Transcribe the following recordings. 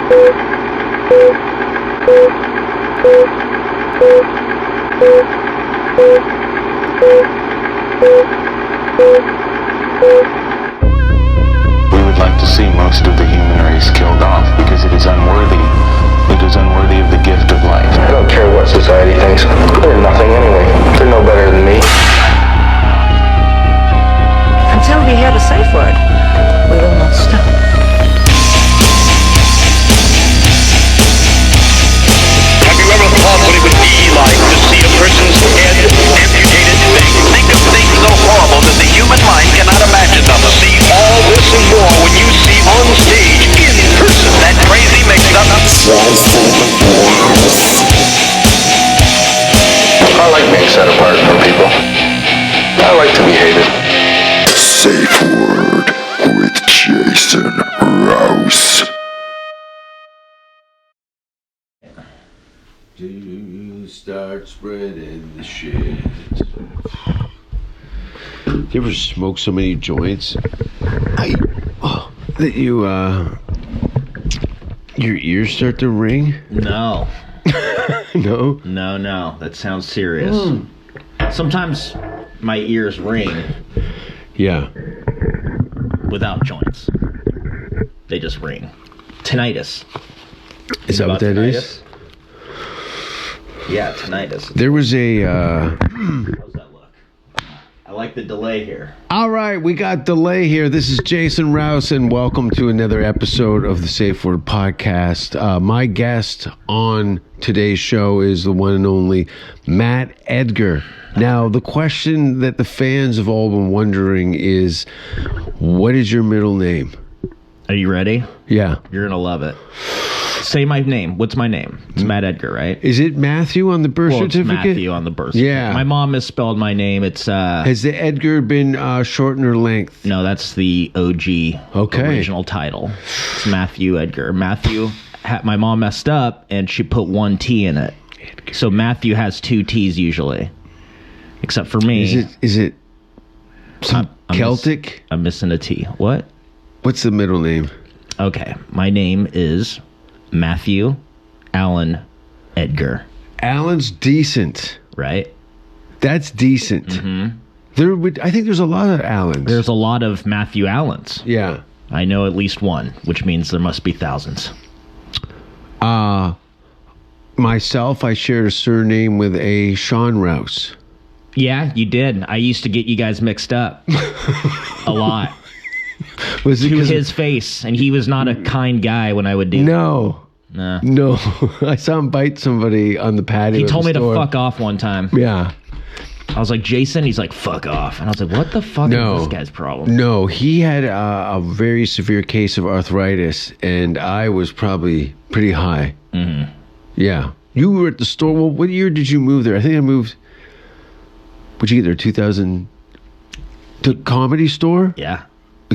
We would like to see most of the human race killed off because it is unworthy. It is unworthy of the gift of life. I don't care what society thinks. They're nothing anyway. They're no better than me. Until we hear the safe word, we will not stop. Have you ever thought what it would be like to see a person's head amputated? Think of things so horrible that the human mind cannot imagine them. See all this and more when you see on stage, in person, that crazy mix-up. I like being set apart from people. I like to be hated. Safe Word with Jason Rouse. To start spreading the shit. Do you ever smoke so many joints that your ears start to ring? No. No? No. That sounds serious. Sometimes my ears ring Yeah. without joints. They just ring. Tinnitus. Is that what that is? Yeah, tinnitus. There was a How's that look? I like the delay here. All right, we got delay here. This is Jason Rouse, and welcome to another episode of the Safe Word Podcast. My guest on today's show is the one and only Matt Edgar. Now, the question that the fans have all been wondering is, what is your middle name? Are you ready? Yeah. You're gonna love it. Say my name. What's my name? It's Matt Edgar, right? Is it Matthew on the birth certificate? It's Matthew on the birth certificate. Yeah. My mom misspelled my name. It's Has the Edgar been shortened or length? No, that's the OG original title. It's Matthew Edgar. Matthew, my mom messed up and she put one T in it. Edgar. So Matthew has two T's usually. Except for me. Is it some Celtic? I'm missing a T. What? What's the middle name? Okay. My name is Matthew Allen Edgar. Allen's decent. Right? That's decent. Mm-hmm. I think there's a lot of Allens. There's a lot of Matthew Allens. Yeah. I know at least one, which means there must be thousands. Myself, I shared a surname with a Sean Rouse. Yeah, you did. I used to get you guys mixed up a lot. Was it to his face, and he was not a kind guy when I would do No. No. I saw him bite somebody on the patio. He told me to fuck off one time. Yeah. I was like, Jason? He's like, fuck off. And I was like, what the fuck is this guy's problem? No, he had a very severe case of arthritis, and I was probably pretty high. Mm-hmm. Yeah. You were at the store. Well, what year did you move there? I think I moved... Would you get there, 2000... The Comedy Store? Yeah.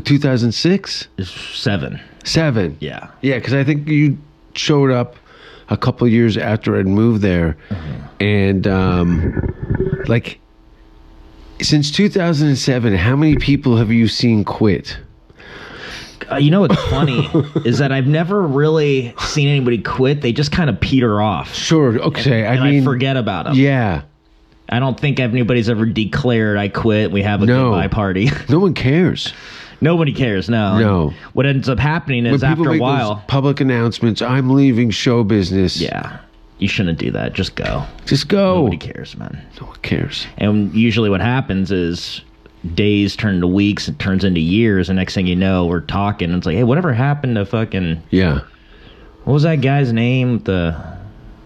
2006? 7. 7? Yeah. Yeah, because I think you showed up a couple of years after I'd moved there. Mm-hmm. And, since 2007, how many people have you seen quit? You know what's funny is that I've never really seen anybody quit. They just kind of peter off. Sure, okay. And I forget about them. Yeah. I don't think anybody's ever declared I quit. We have a goodbye party. No one cares. Nobody cares, no. No. What ends up happening is when after a while... public announcements, I'm leaving show business. Yeah. You shouldn't do that. Just go. Just go. Nobody cares, man. No one cares. And usually what happens is days turn into weeks, it turns into years, and next thing you know, we're talking, and it's like, hey, whatever happened to fucking... Yeah. What was that guy's name? Oh,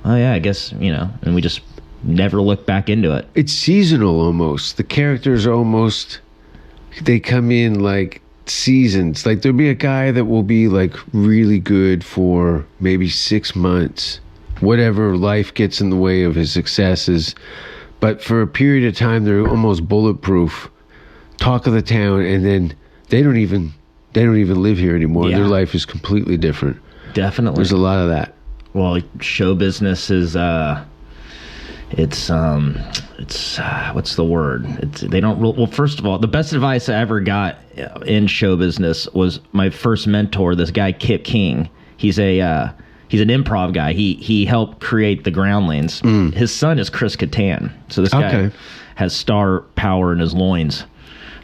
yeah, I guess, and we just... never look back into it. It's seasonal almost. The characters are almost, they come in like seasons. Like there'll be a guy that will be like really good for maybe 6 months. Whatever life gets in the way of his successes. But for a period of time, they're almost bulletproof. Talk of the town, and then they don't even live here anymore. Yeah. Their life is completely different. Definitely. There's a lot of that. Well, show business is it's what's the word? Well, first of all, the best advice I ever got in show business was my first mentor, this guy Kip King. He's an improv guy. He helped create the Groundlings. His son is Chris Kattan. So this guy has star power in his loins.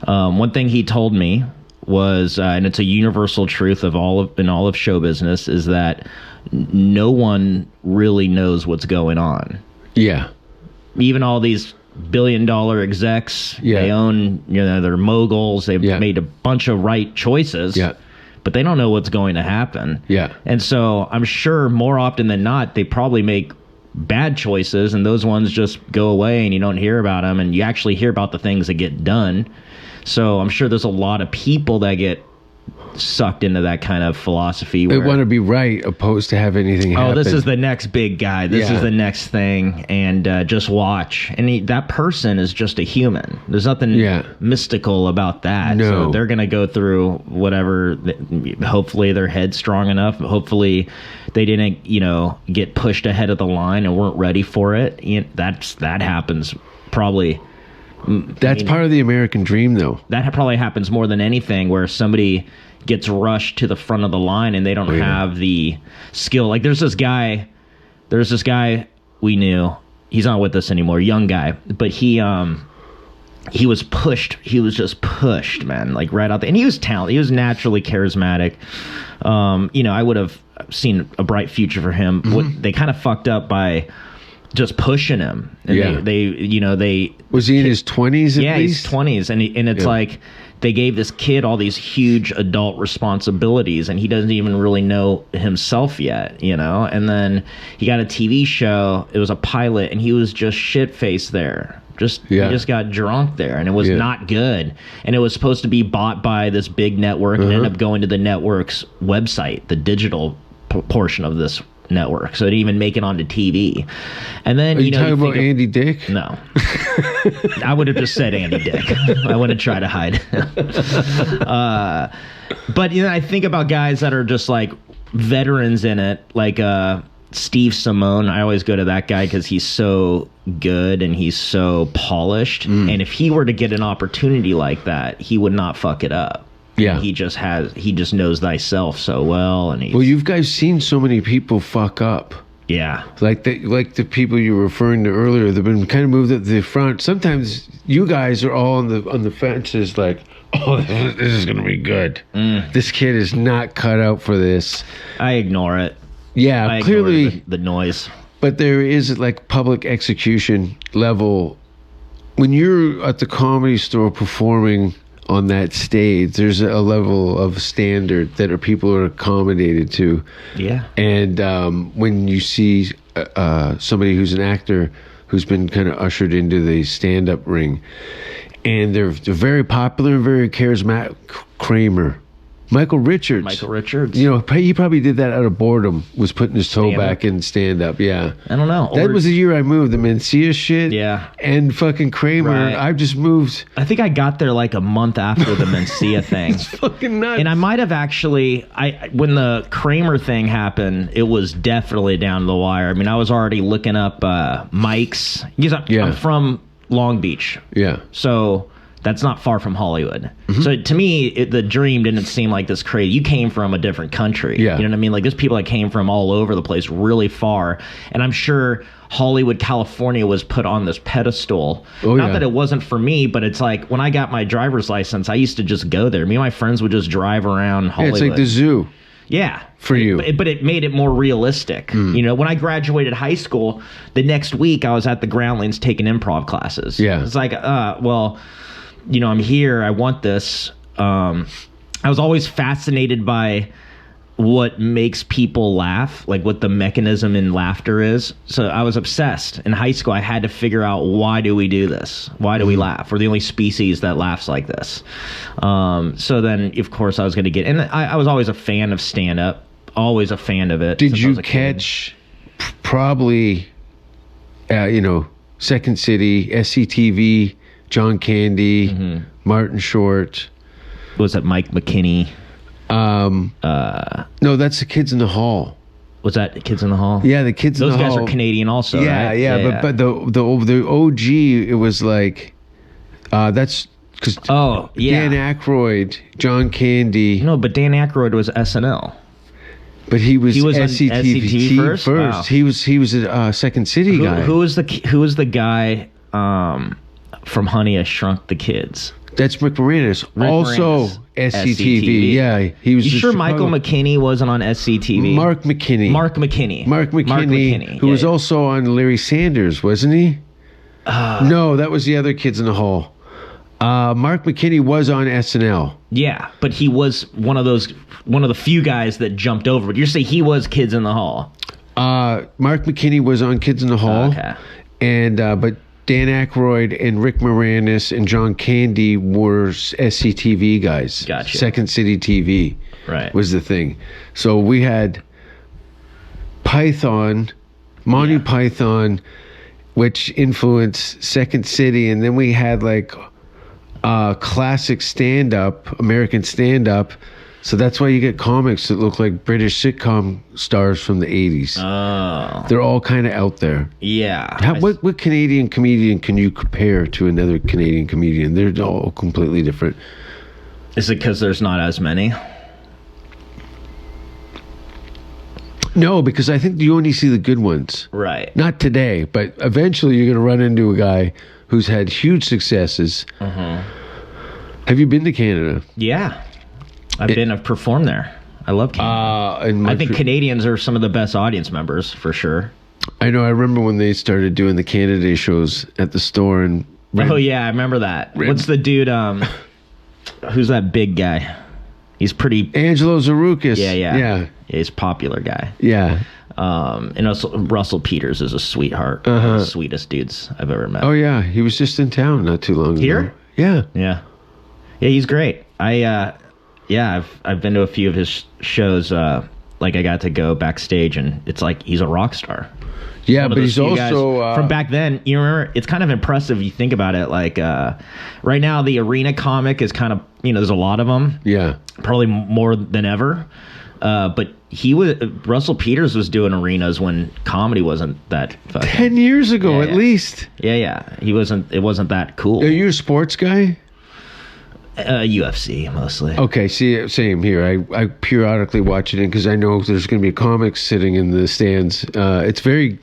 One thing he told me was, and it's a universal truth in all of show business, is that no one really knows what's going on. Yeah. Even all these billion-dollar execs, they own, they're moguls. They've made a bunch of right choices. Yeah. But they don't know what's going to happen. Yeah. And so I'm sure more often than not, they probably make bad choices, and those ones just go away, and you don't hear about them, and you actually hear about the things that get done. So I'm sure there's a lot of people that get sucked into that kind of philosophy. They want to be right, opposed to have anything happen. This is the next big guy. This is the next thing, and just watch. And that person is just a human. There's nothing mystical about that. No. So they're going to go through whatever. Hopefully their head's strong enough. Hopefully they didn't, get pushed ahead of the line and weren't ready for it. That happens probably. That's part of the American dream, though. That probably happens more than anything, where somebody gets rushed to the front of the line and they don't have the skill. Like there's this guy we knew. He's not with us anymore, young guy, but he was pushed. He was just pushed, man, like right out there. And he was talented. He was naturally charismatic. I would have seen a bright future for him. They kind of fucked up by just pushing him. And they was he in his 20s? Yeah, he's 20s, and it's like they gave this kid all these huge adult responsibilities, and he doesn't even really know himself yet, And then he got a TV show. It was a pilot, and he was just shit-faced there. He just got drunk there, and it was not good. And it was supposed to be bought by this big network, and ended up going to the network's website, the digital portion of this network, so it didn't even make it onto TV. And then Are you talking about Andy Dick? No, I would have just said Andy Dick. I wouldn't try to hide. But I think about guys that are just like veterans in it, like Steve Simone. I always go to that guy because he's so good and he's so polished. And if he were to get an opportunity like that, he would not fuck it up. Yeah, he just knows thyself so well, and you guys seen so many people fuck up. Yeah, like the people you were referring to earlier. They've been kind of moved up to the front. Sometimes you guys are all on the fences, like, oh, this is gonna be good. This kid is not cut out for this. I ignore it. Yeah, clearly the noise. But there is like public execution level when you're at the Comedy Store performing. On that stage, there's a level of standard that people are accommodated to. Yeah. And when you see somebody who's an actor who's been kind of ushered into the stand-up ring, and they're very popular and very charismatic, Kramer. Michael Richards. He probably did that out of boredom, was putting his toe back in stand-up, yeah. I don't know. That was the year I moved, the Mencia shit. Yeah. And fucking Kramer. Right. I've just moved. I think I got there like a month after the Mencia thing. It's fucking nuts. And I might have actually, when the Kramer thing happened, it was definitely down to the wire. I mean, I was already looking up mics. I'm from Long Beach. Yeah. So that's not far from Hollywood. So to me, the dream didn't seem like this crazy. You came from a different country. Yeah. You know what I mean? Like there's people that came from all over the place, really far. And I'm sure Hollywood, California was put on this pedestal. Not that it wasn't for me, but it's like when I got my driver's license, I used to just go there. Me and my friends would just drive around Hollywood. Yeah, it's like the zoo. Yeah. For you. But it made it more realistic. When I graduated high school, the next week I was at the Groundlings taking improv classes. Yeah. It's like, I'm here. I want this. I was always fascinated by what makes people laugh, like what the mechanism in laughter is. So I was obsessed. In high school, I had to figure out, why do we do this? Why do we laugh? We're the only species that laughs like this. So then, of course, I was going to get... And I was always a fan of stand-up. Always a fan of it. Did you catch probably, Second City, SCTV... John Candy, Martin Short. Was that Mike McKinney? No, that's the Kids in the Hall. Was that Kids in the Hall? Yeah, the Kids in the Hall. Those guys are Canadian also, yeah, right? Yeah, but the OG, it was like, that's because Dan Aykroyd, John Candy. No, but Dan Aykroyd was SNL. But he was on SCTV first? Wow. He was a Second City guy. Who was the guy from Honey, I Shrunk the Kids? That's Rick Moranis. Also Moranis. SCTV. Yeah, he was. You sure Michael McKinney wasn't on SCTV? Mark McKinney. Mark McKinney, who was also on Larry Sanders, wasn't he? No, that was the other Kids in the Hall. Mark McKinney was on SNL. Yeah, but he was one of the few guys that jumped over. You're saying he was Kids in the Hall? Mark McKinney was on Kids in the Hall. Okay. And but Dan Aykroyd and Rick Moranis and John Candy were SCTV guys. Gotcha. Second City TV right. was the thing. So we had Monty Python, which influenced Second City, and then we had like classic stand-up, American stand-up. So that's why you get comics that look like British sitcom stars from the 80s. Oh. They're all kind of out there. Yeah. What Canadian comedian can you compare to another Canadian comedian? They're all completely different. Is it because there's not as many? No, because I think you only see the good ones. Right. Not today, but eventually you're going to run into a guy who's had huge successes. Have you been to Canada? Yeah. I've performed there. I love Canada. I think Canadians are some of the best audience members, for sure. I know. I remember when they started doing the Canada Day shows at the store. Oh, yeah. I remember that. What's the dude? Who's that big guy? He's pretty... Angelo Zarukis. Yeah. He's a popular guy. Yeah. And also Russell Peters is a sweetheart. One of the sweetest dudes I've ever met. Oh, yeah. He was just in town not too long ago. Here? Yeah. Yeah, he's great. I've been to a few of his shows. Like I got to go backstage, and it's like he's a rock star. Yeah, but he's also from back then. You remember? It's kind of impressive. If you think about it. Like right now, the arena comic is kind of there's a lot of them. Yeah, probably more than ever. But Russell Peters was doing arenas when comedy wasn't that fucking, 10 years ago at least. Yeah. It wasn't that cool. Are you a sports guy? UFC mostly. Okay, see, same here. I periodically watch it because I know there's going to be comics sitting in the stands. It's very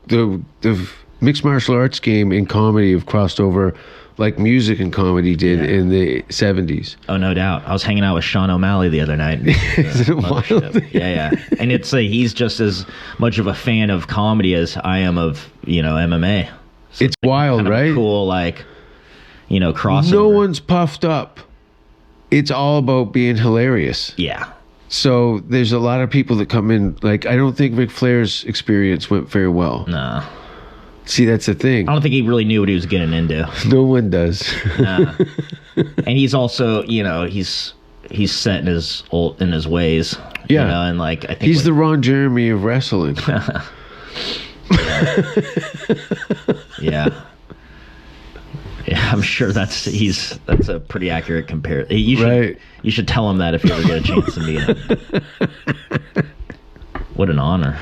the mixed martial arts game and comedy have crossed over like music and comedy did in the 70s. Oh, no doubt. I was hanging out with Sean O'Malley the other night. Isn't it wild? Yeah. And it's he's just as much of a fan of comedy as I am of MMA. So it's wild, right? Cool, crossover. No one's puffed up. It's all about being hilarious. Yeah. So there's a lot of people that come in. Like, I don't think Ric Flair's experience went very well. No. See, that's the thing. I don't think he really knew what he was getting into. No one does. Nah. And he's also, he's set in his ways. Yeah. And I think he's the Ron Jeremy of wrestling. Yeah. Yeah, I'm sure that's a pretty accurate comparison. You should tell him that if you ever get a chance to meet him. What an honor.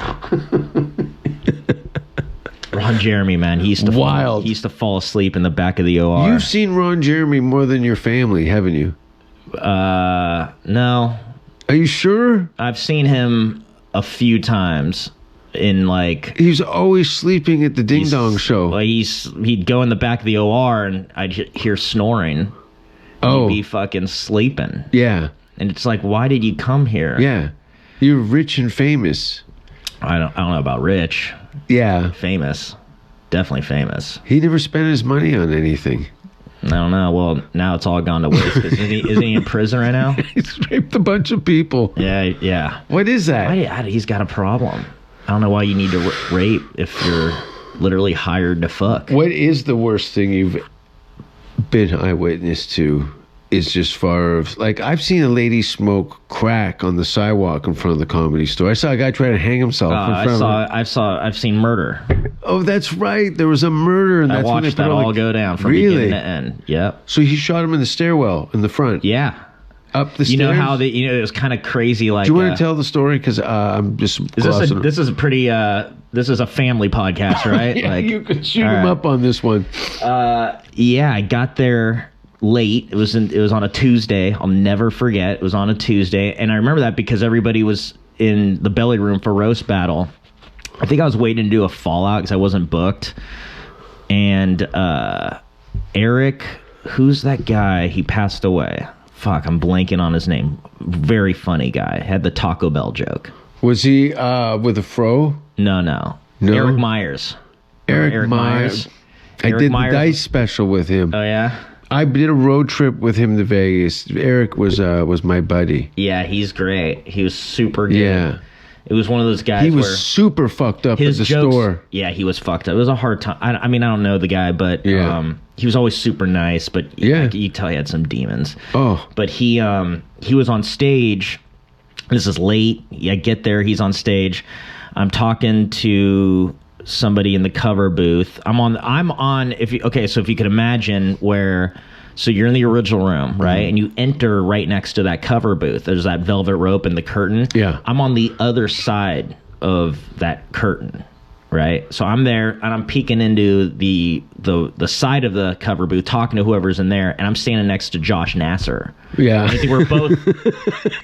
Ron Jeremy, man, he used to fall asleep in the back of the OR. You've seen Ron Jeremy more than your family, haven't you? No. Are you sure? I've seen him a few times. He's always sleeping at the Ding Dong show. He'd go in the back of the OR and I'd hear snoring. Oh, he'd be fucking sleeping. Yeah, and it's like, why did you come here? Yeah, you're rich and famous. I don't know about rich. Yeah, famous, definitely famous. He never spent his money on anything. I don't know. Well, now it's all gone to waste. Isn't he in prison right now? He's raped a bunch of people. Yeah. What is that? He's got a problem. I don't know why you need to rape if you're literally hired to fuck. What is the worst thing you've been eyewitness to? Is just far of I've seen a lady smoke crack on the sidewalk in front of the Comedy Store. I saw a guy try to hang himself in front of I've seen murder. Oh, that's right. There was a murder, and I watched that all go down from beginning to end. Yep. So he shot him in the stairwell in the front. Yeah. Up the stairs. You know how it was kind of crazy. Do you want to tell the story? Because I'm just. This is a pretty. This is a family podcast, right? Yeah, you could shoot him up on this one. Yeah, I got there late. It was on a Tuesday. I'll never forget. It was on a Tuesday, and I remember that because everybody was in the belly room for roast battle. I think I was waiting to do a Fallout because I wasn't booked. And Eric, who's that guy? He passed away. Fuck, I'm blanking on his name. Very funny guy. Had the Taco Bell joke. Was he with a fro? No. Eric Myers. Eric Myers. I did the Dice special with him. Oh, yeah? I did a road trip with him to Vegas. Eric was my buddy. Yeah, he's great. He was super good. Yeah. It was one of those guys He was where super fucked up at the jokes, store. Yeah, he was fucked up. It was a hard time. I mean, I don't know the guy, but he was always super nice. But you could tell he had some demons. Oh, but he was on stage. This is late. I get there. He's on stage. I'm talking to somebody in the cover booth. I'm on. So if you could imagine where. So you're in the original room, right? And you enter right next to that cover booth. There's that velvet rope and the curtain. Yeah. I'm on the other side of that curtain, right? So I'm there and I'm peeking into the side of the cover booth, talking to whoever's in there, and I'm standing next to Josh Nasser. Yeah. I think we're both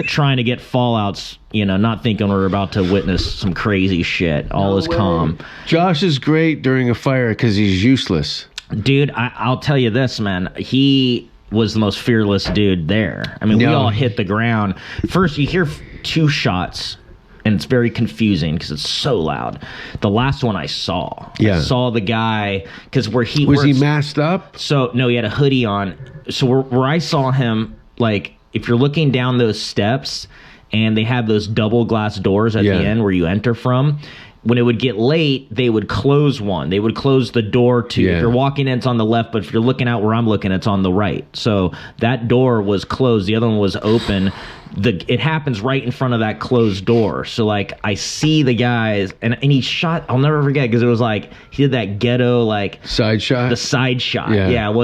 trying to get Fallouts, not thinking we're about to witness some crazy shit. All is calm. Josh is great during a fire because he's useless. Dude, I'll tell you this, man. He was the most fearless dude there. I mean, we all hit the ground. First, you hear 2 shots, and it's very confusing because it's so loud. The last one I saw. Yeah. I saw the guy, because where he Was works, he masked up? So, no, he had a hoodie on. So where I saw him, like, if you're looking down those steps, and they have those double glass doors at the end where you enter from, when it would get late, they would close one. They would close the door to, if you're walking in, it's on the left, but if you're looking out where I'm looking, it's on the right. So that door was closed. The other one was open. It happens right in front of that closed door. So, like, I see the guys, and he shot, I'll never forget, because it was like, he did that ghetto, like... Side shot? The side shot. Yeah.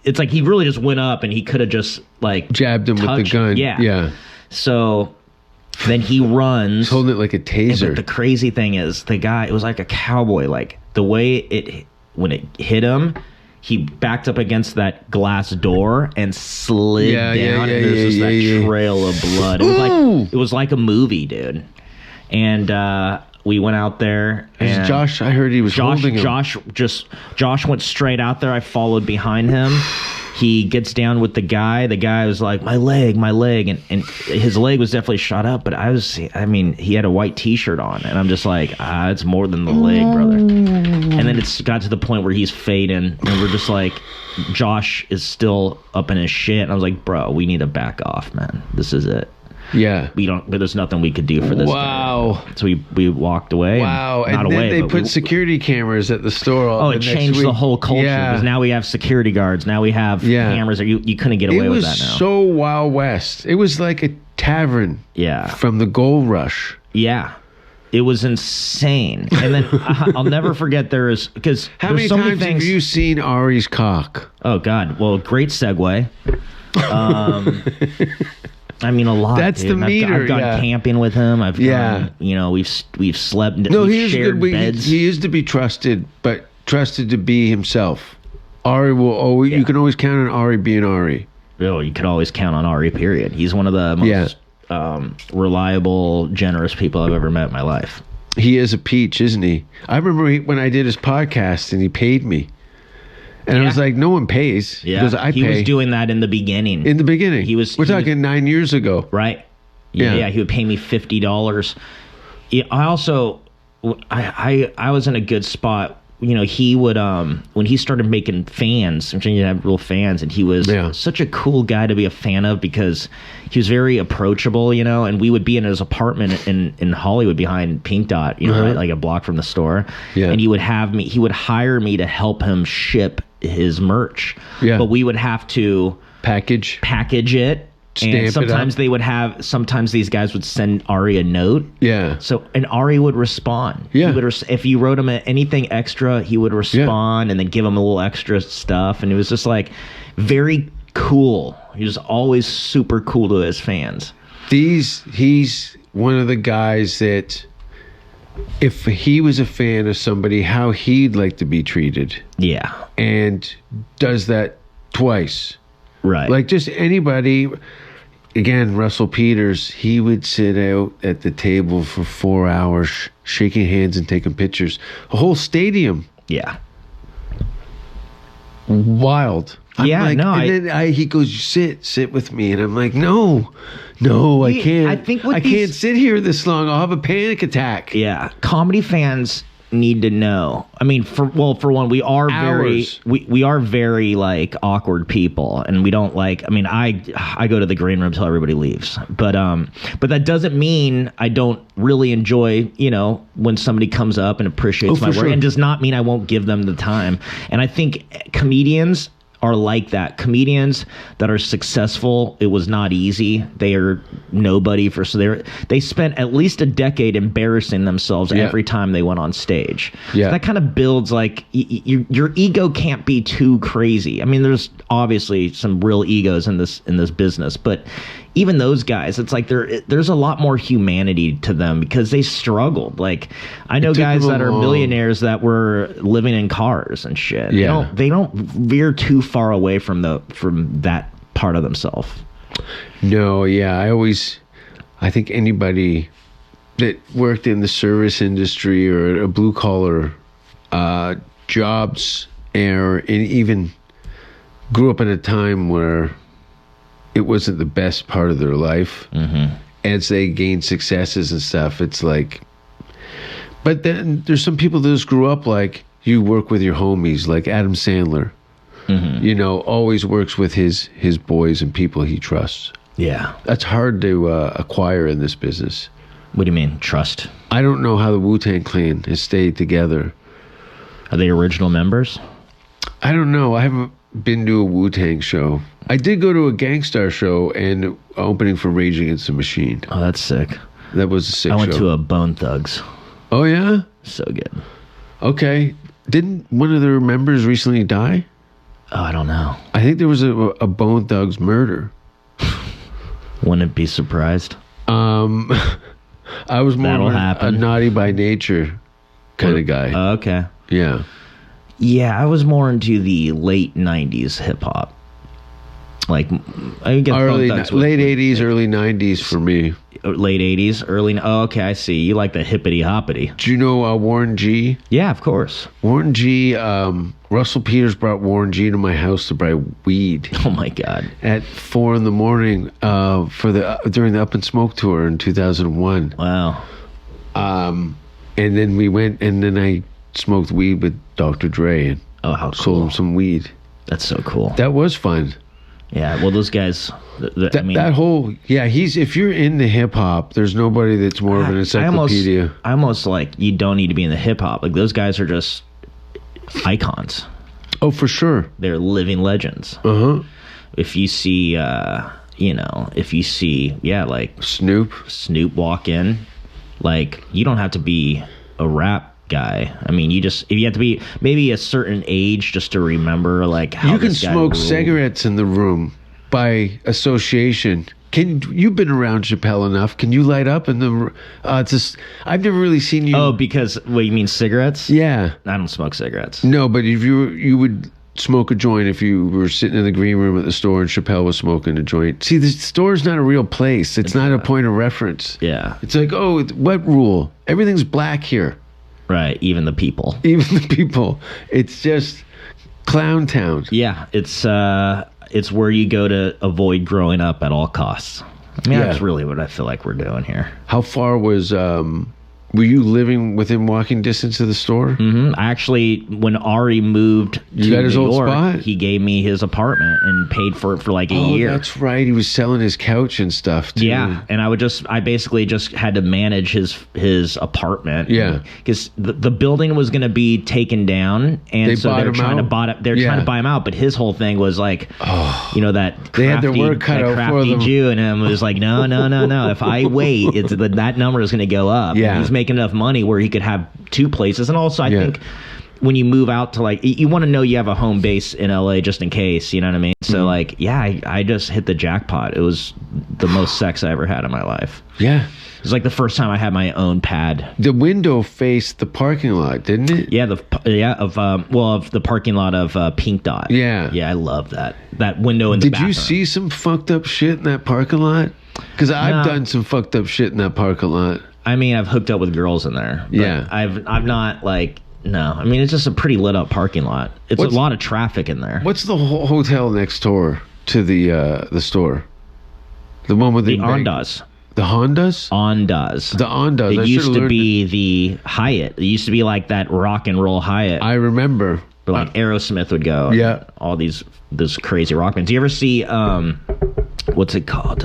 It's like he really just went up, and he could have just, like... Jabbed him with the gun. Yeah. So... Then he runs. He's holding it like a taser. But the crazy thing is, the guy, it was like a cowboy. Like, the way when it hit him, he backed up against that glass door and slid down. And there's just that trail of blood. It was like a movie, dude. And we went out there. And Josh, I heard he was holding him. Josh went straight out there. I followed behind him. He gets down with the guy. The guy was like, my leg. And his leg was definitely shot up, but he had a white t-shirt on. And I'm just like, it's more than the leg, brother. And then it's got to the point where he's fading. And we're just like, Josh is still up in his shit. And I was like, bro, we need to back off, man. This is it. Yeah. There's nothing we could do for this. Wow. Guy. So we walked away. Wow. And then they put security cameras at the store. It changed the whole culture. Because now we have security guards. Now we have cameras. You couldn't get away with that now. It was so Wild West. It was like a tavern. Yeah. From the gold rush. Yeah. It was insane. And then I'll never forget because how many times have you seen Ari's cock? Oh, God. Well, great segue. I mean, a lot. That's dude. the meter. I've gone camping with him. I've gone, we've slept. No, we've shared beds. He is to be trusted, but trusted to be himself. Ari will always. You can always count on Ari being Ari. Oh, you could always count on Ari. Period. He's one of the most reliable, generous people I've ever met in my life. He is a peach, isn't he? I remember when I did his podcast and he paid me. And I was like, no one pays. Yeah, because I he was doing that in the beginning. We're talking 9 years ago. Right. Yeah, he would pay me $50. Yeah, I also, I was in a good spot. He would, when he started making fans, I'm trying to have real fans, and he was such a cool guy to be a fan of because he was very approachable, and we would be in his apartment in Hollywood behind Pink Dot, right, like a block from the store. Yeah. And he would hire me to help him ship his merch. Yeah. But we would have to package it. And sometimes these guys would send Ari a note. Yeah. And Ari would respond. Yeah. If you wrote him anything extra, he would respond and then give him a little extra stuff. And it was just like very cool. He was always super cool to his fans. He's one of the guys that if he was a fan of somebody, how he'd like to be treated. Yeah. And does that twice. Right. Like just anybody. again, Russell Peters, he would sit out at the table for 4 hours, shaking hands and taking pictures. A whole stadium. Yeah. Wild. He goes, sit with me, and I'm like, no, I can't. I can't sit here this long. I'll have a panic attack. Yeah, comedy fans need to know. I mean, for one, we are we are very like awkward people, and we don't like. I mean, I go to the green room till everybody leaves, but that doesn't mean I don't really enjoy, when somebody comes up and appreciates my work, and does not mean I won't give them the time. And I think comedians are like that. Comedians that are successful, it was not easy. They are nobody they spent at least a decade embarrassing themselves every time they went on stage. Yeah. So that kind of builds like your ego can't be too crazy. I mean, there's obviously some real egos in this business, but even those guys, it's like there's a lot more humanity to them because they struggled. Like, I know guys that are millionaires that were living in cars and shit. Yeah. They don't veer too far away from that part of themselves. No, yeah. I think anybody that worked in the service industry or a blue collar jobs, and even grew up in a time where it wasn't the best part of their life. Mm-hmm. As they gain successes and stuff, it's like, but then there's some people that just grew up like, you work with your homies, like Adam Sandler, always works with his boys and people he trusts. Yeah. That's hard to acquire in this business. What do you mean, trust? I don't know how the Wu-Tang Clan has stayed together. Are they original members? I don't know. I haven't been to a Wu-Tang show. I did go to a Gangstar show and opening for Rage Against the Machine. Oh, that's sick. That was a sick show. I went to a Bone Thugs. Oh, yeah? So good. Okay. Didn't one of their members recently die? Oh, I don't know. I think there was a Bone Thugs murder. Wouldn't be surprised. I was more a naughty by nature kind of guy. Oh, okay. Yeah. Yeah, I was more into the late 90s hip-hop. Like, I guess late 80s, early 90s for me. Late 80s, early... Oh, okay, I see. You like the hippity-hoppity. Do you know Warren G? Yeah, of course. Warren G, Russell Peters brought Warren G to my house to buy weed. Oh, my God. At 4 in the morning during the Up and Smoke tour in 2001. Wow. And then we went, and then I smoked weed with Dr. Dre and how cool. Sold him some weed. That's so cool. That was fun. Yeah, well, those guys... if you're into hip-hop, there's nobody that's more of an encyclopedia. I almost like, you don't need to be in the hip-hop. Like, those guys are just icons. Oh, for sure. They're living legends. Uh-huh. If you see, like... Snoop walk in, like, you don't have to be a rap guy. I mean, if you have to be maybe a certain age just to remember, like, how you can this guy smoke ruled. Cigarettes in the room by association. You've been around Chappelle enough? Can you light up in the? I've never really seen you. Oh, because what, you mean cigarettes? Yeah, I don't smoke cigarettes. No, but if you would smoke a joint if you were sitting in the green room at the store and Chappelle was smoking a joint. See, the store's not a real place. It's not a point of reference. Yeah, it's like, oh, what rule? Everything's black here. Right, even the people. It's just clown town. Yeah, it's where you go to avoid growing up at all costs. I mean, that's really what I feel like we're doing here. How far was were you living within walking distance of the store? Mm-hmm. Actually, when Ari moved to New York, he gave me his apartment and paid for it for like a year. That's right. He was selling his couch and stuff too. Yeah, and I basically just had to manage his apartment. Yeah, because the building was going to be taken down, and they're trying to buy him out. But his whole thing was like, that crafty, they had their work cut out for them. Jew in him was like, no. If I wait, that number is going to go up. Yeah. He's making enough money where he could have two places, and also I think when you move out to like, you want to know you have a home base in LA just in case, you know what I mean? So like, yeah, I just hit the jackpot. It was the most sex I ever had in my life. Yeah. It was like the first time I had my own pad. The window faced the parking lot, didn't it? Yeah, of the parking lot of Pink Dot. Yeah. Yeah, I love that window in the bathroom. Did you see some fucked up shit in that parking lot? Because I've done some fucked up shit in that parking lot. I mean, I've hooked up with girls in there. But Yeah. I've not like, no. I mean, it's just a pretty lit up parking lot. It's a lot of traffic in there. What's the hotel next door to the store? The one with the Ondas. The Hondas? Ondas. The Ondas. It used to be the Hyatt. It used to be like that rock and roll Hyatt. I remember. Where like Aerosmith would go. Yeah. All this crazy rock bands. Do you ever see what's it called?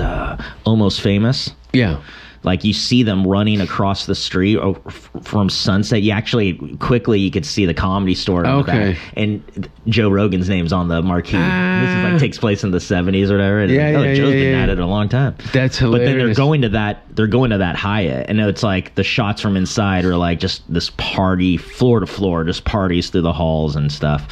Almost Famous? Yeah. Like you see them running across the street from Sunset. You could see the Comedy Store. Okay. And Joe Rogan's name's on the marquee. This is like takes place in the 70s or whatever. And Joe's been at it a long time. That's hilarious. But then they're going to that Hyatt, and it's like the shots from inside are like just this party, floor to floor, just parties through the halls and stuff.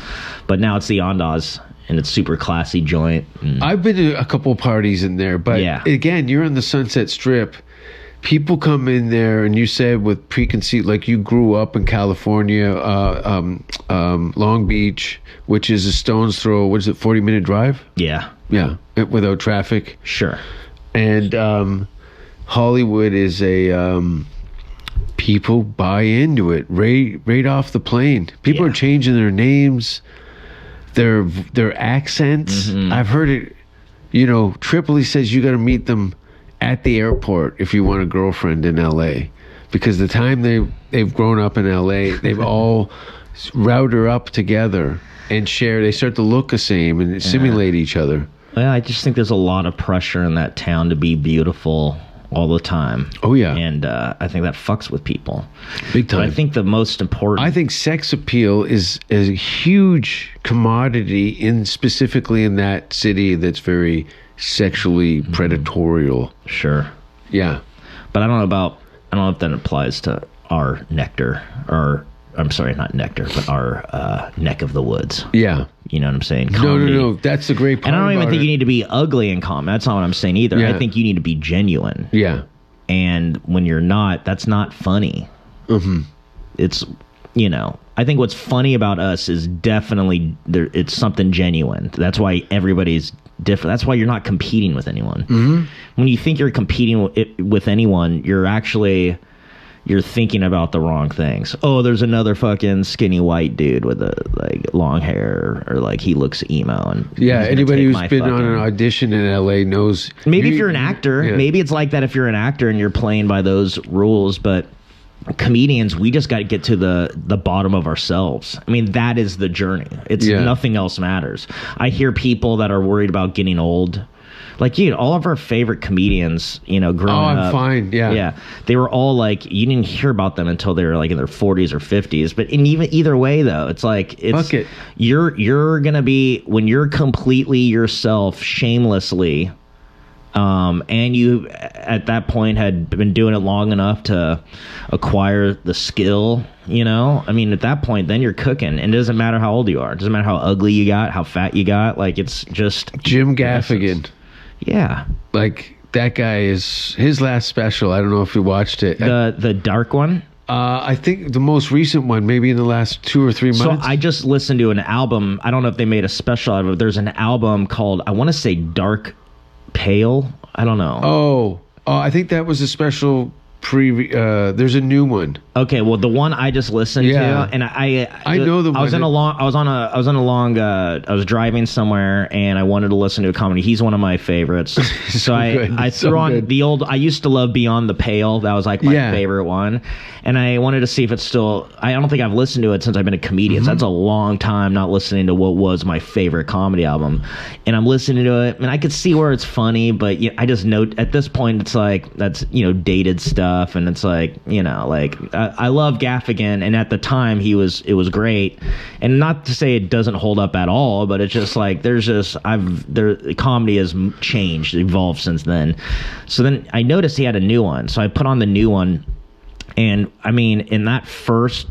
But now it's the Ondas. And it's super classy joint. I've been to a couple parties in there, but again, you're on the Sunset Strip. People come in there, and you said with preconceived, like you grew up in California, Long Beach, which is a stone's throw. What is it, 40-minute drive? Yeah. Yeah, without traffic. Sure. And Hollywood is people buy into it right off the plane. People are changing their names, their accents. I've heard it. You know, Tripoli says you got to meet them at the airport if you want a girlfriend in LA, because the time they've grown up in LA, they've all route her up together and share. They start to look the same and simulate each other. Well, I just think there's a lot of pressure in that town to be beautiful all the time. Oh yeah. And I think that fucks with people big time. But I think the most important, I think sex appeal is a huge commodity specifically in that city that's very sexually predatorial. Sure. Yeah. But I don't know if that applies to our nectar, or I'm sorry, not nectar, but our neck of the woods. Yeah. You know what I'm saying? Comedy. No. That's the great part. And I don't even think you need to be ugly in comedy. That's not what I'm saying either. Yeah. I think you need to be genuine. Yeah. And when you're not, that's not funny. It's, you know, I think what's funny about us is definitely it's something genuine. That's why everybody's different. That's why you're not competing with anyone. When you think you're competing with anyone, you're thinking about the wrong things. Oh, there's another fucking skinny white dude with like long hair, or like he looks emo. And anybody who's been on an audition in LA knows. Maybe if you're an actor, maybe it's like that if you're an actor and you're playing by those rules, but comedians, we just got to get to the bottom of ourselves. I mean, that is the journey. It's nothing else matters. I hear people that are worried about getting old. Like, all of our favorite comedians, growing up. I'm fine, Yeah. They were all like, you didn't hear about them until they were like in their 40s or 50s. But either way, though, it's like, fuck it. You're going to be, when you're completely yourself, shamelessly, and you at that point had been doing it long enough to acquire the skill, I mean, at that point, then you're cooking. And it doesn't matter how old you are. It doesn't matter how ugly you got, how fat you got. Like, it's just Jim Gaffigan. Yeah. Like, that guy is his last special. I don't know if you watched it. The dark one? I think the most recent one, maybe in the last 2 or 3 months. So I just listened to an album. I don't know if they made a special out of it. There's an album called, I want to say Dark Pale. I don't know. Oh, I think that was a special there's a new one. Okay, well, the one I just listened to, and I know the one. I was driving somewhere, and I wanted to listen to a comedy. He's one of my favorites. So I threw on the old. I used to love Beyond the Pale. That was like my favorite one, and I wanted to see if it's still. I don't think I've listened to it since I've been a comedian. So that's a long time not listening to what was my favorite comedy album, and I'm listening to it, and I could see where it's funny, but I just know at this point it's like that's dated stuff. And it's like, I love Gaffigan, and at the time it was great. And not to say it doesn't hold up at all, but it's just like comedy has changed, evolved since then. So then I noticed he had a new one, so I put on the new one, and I mean, in that first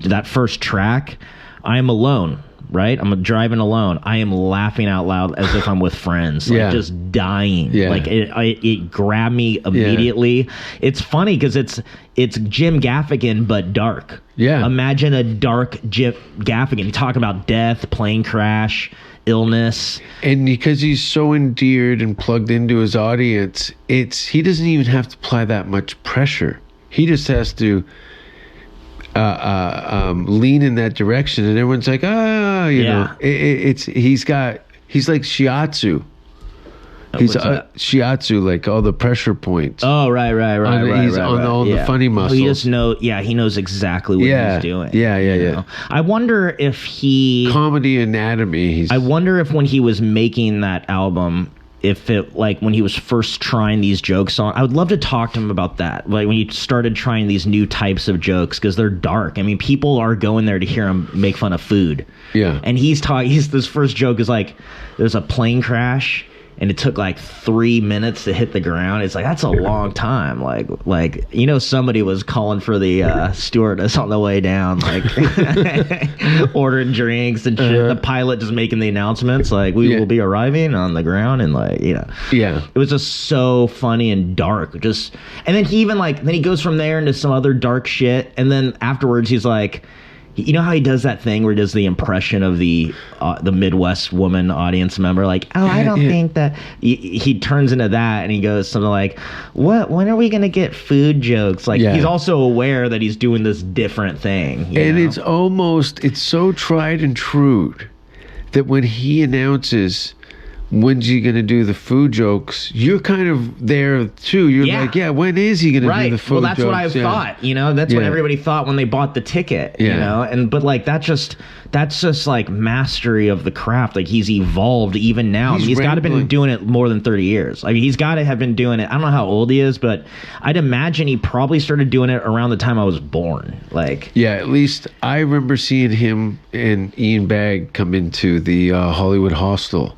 that first track, I am alone. Right, I'm driving alone. I am laughing out loud as if I'm with friends, like just dying. Yeah. Like it grabbed me immediately. Yeah. It's funny because it's Jim Gaffigan but dark. Yeah, imagine a dark Jim Gaffigan. You talk about death, plane crash, illness, and because he's so endeared and plugged into his audience, he doesn't even have to apply that much pressure. He just has to lean in that direction, and everyone's like, you know, he's like shiatsu. He's shiatsu, like all the pressure points. Oh, right. He's on all the funny muscles. He knows exactly what he's doing. Yeah. I wonder if comedy anatomy. I wonder if when he was making that album, if it, like, when he was first trying these jokes on, I would love to talk to him about that. Like when he started trying these new types of jokes, because they're dark. I mean, people are going there to hear him make fun of food. Yeah. And this first joke is like, there's a plane crash and it took like 3 minutes to hit the ground. It's like, that's a long time. Like you know, somebody was calling for the stewardess on the way down, like ordering drinks and shit. The pilot just making the announcements, like, we will be arriving on the ground, and like, you know. Yeah. It was just so funny and dark. And then he even then he goes from there into some other dark shit, and then afterwards he's like, you know how he does that thing where he does the impression of the Midwest woman audience member, like, oh, I don't think that. He turns into that, and he goes something like, when are we gonna get food jokes? Like, he's also aware that he's doing this different thing, and know? It's so tried and true that when he announces when's he going to do the food jokes, you're kind of there too. You're like, when is he going to do the food jokes? Well, that's what I thought, you know, that's what everybody thought when they bought the ticket, you know, but like, that's just like mastery of the craft. Like, he's evolved even now. He's got to have been doing it more than 30 years. I mean, he's got to have been doing it. I don't know how old he is, but I'd imagine he probably started doing it around the time I was born. Like, yeah, at least I remember seeing him and Ian Bagg come into the Hollywood Hostel.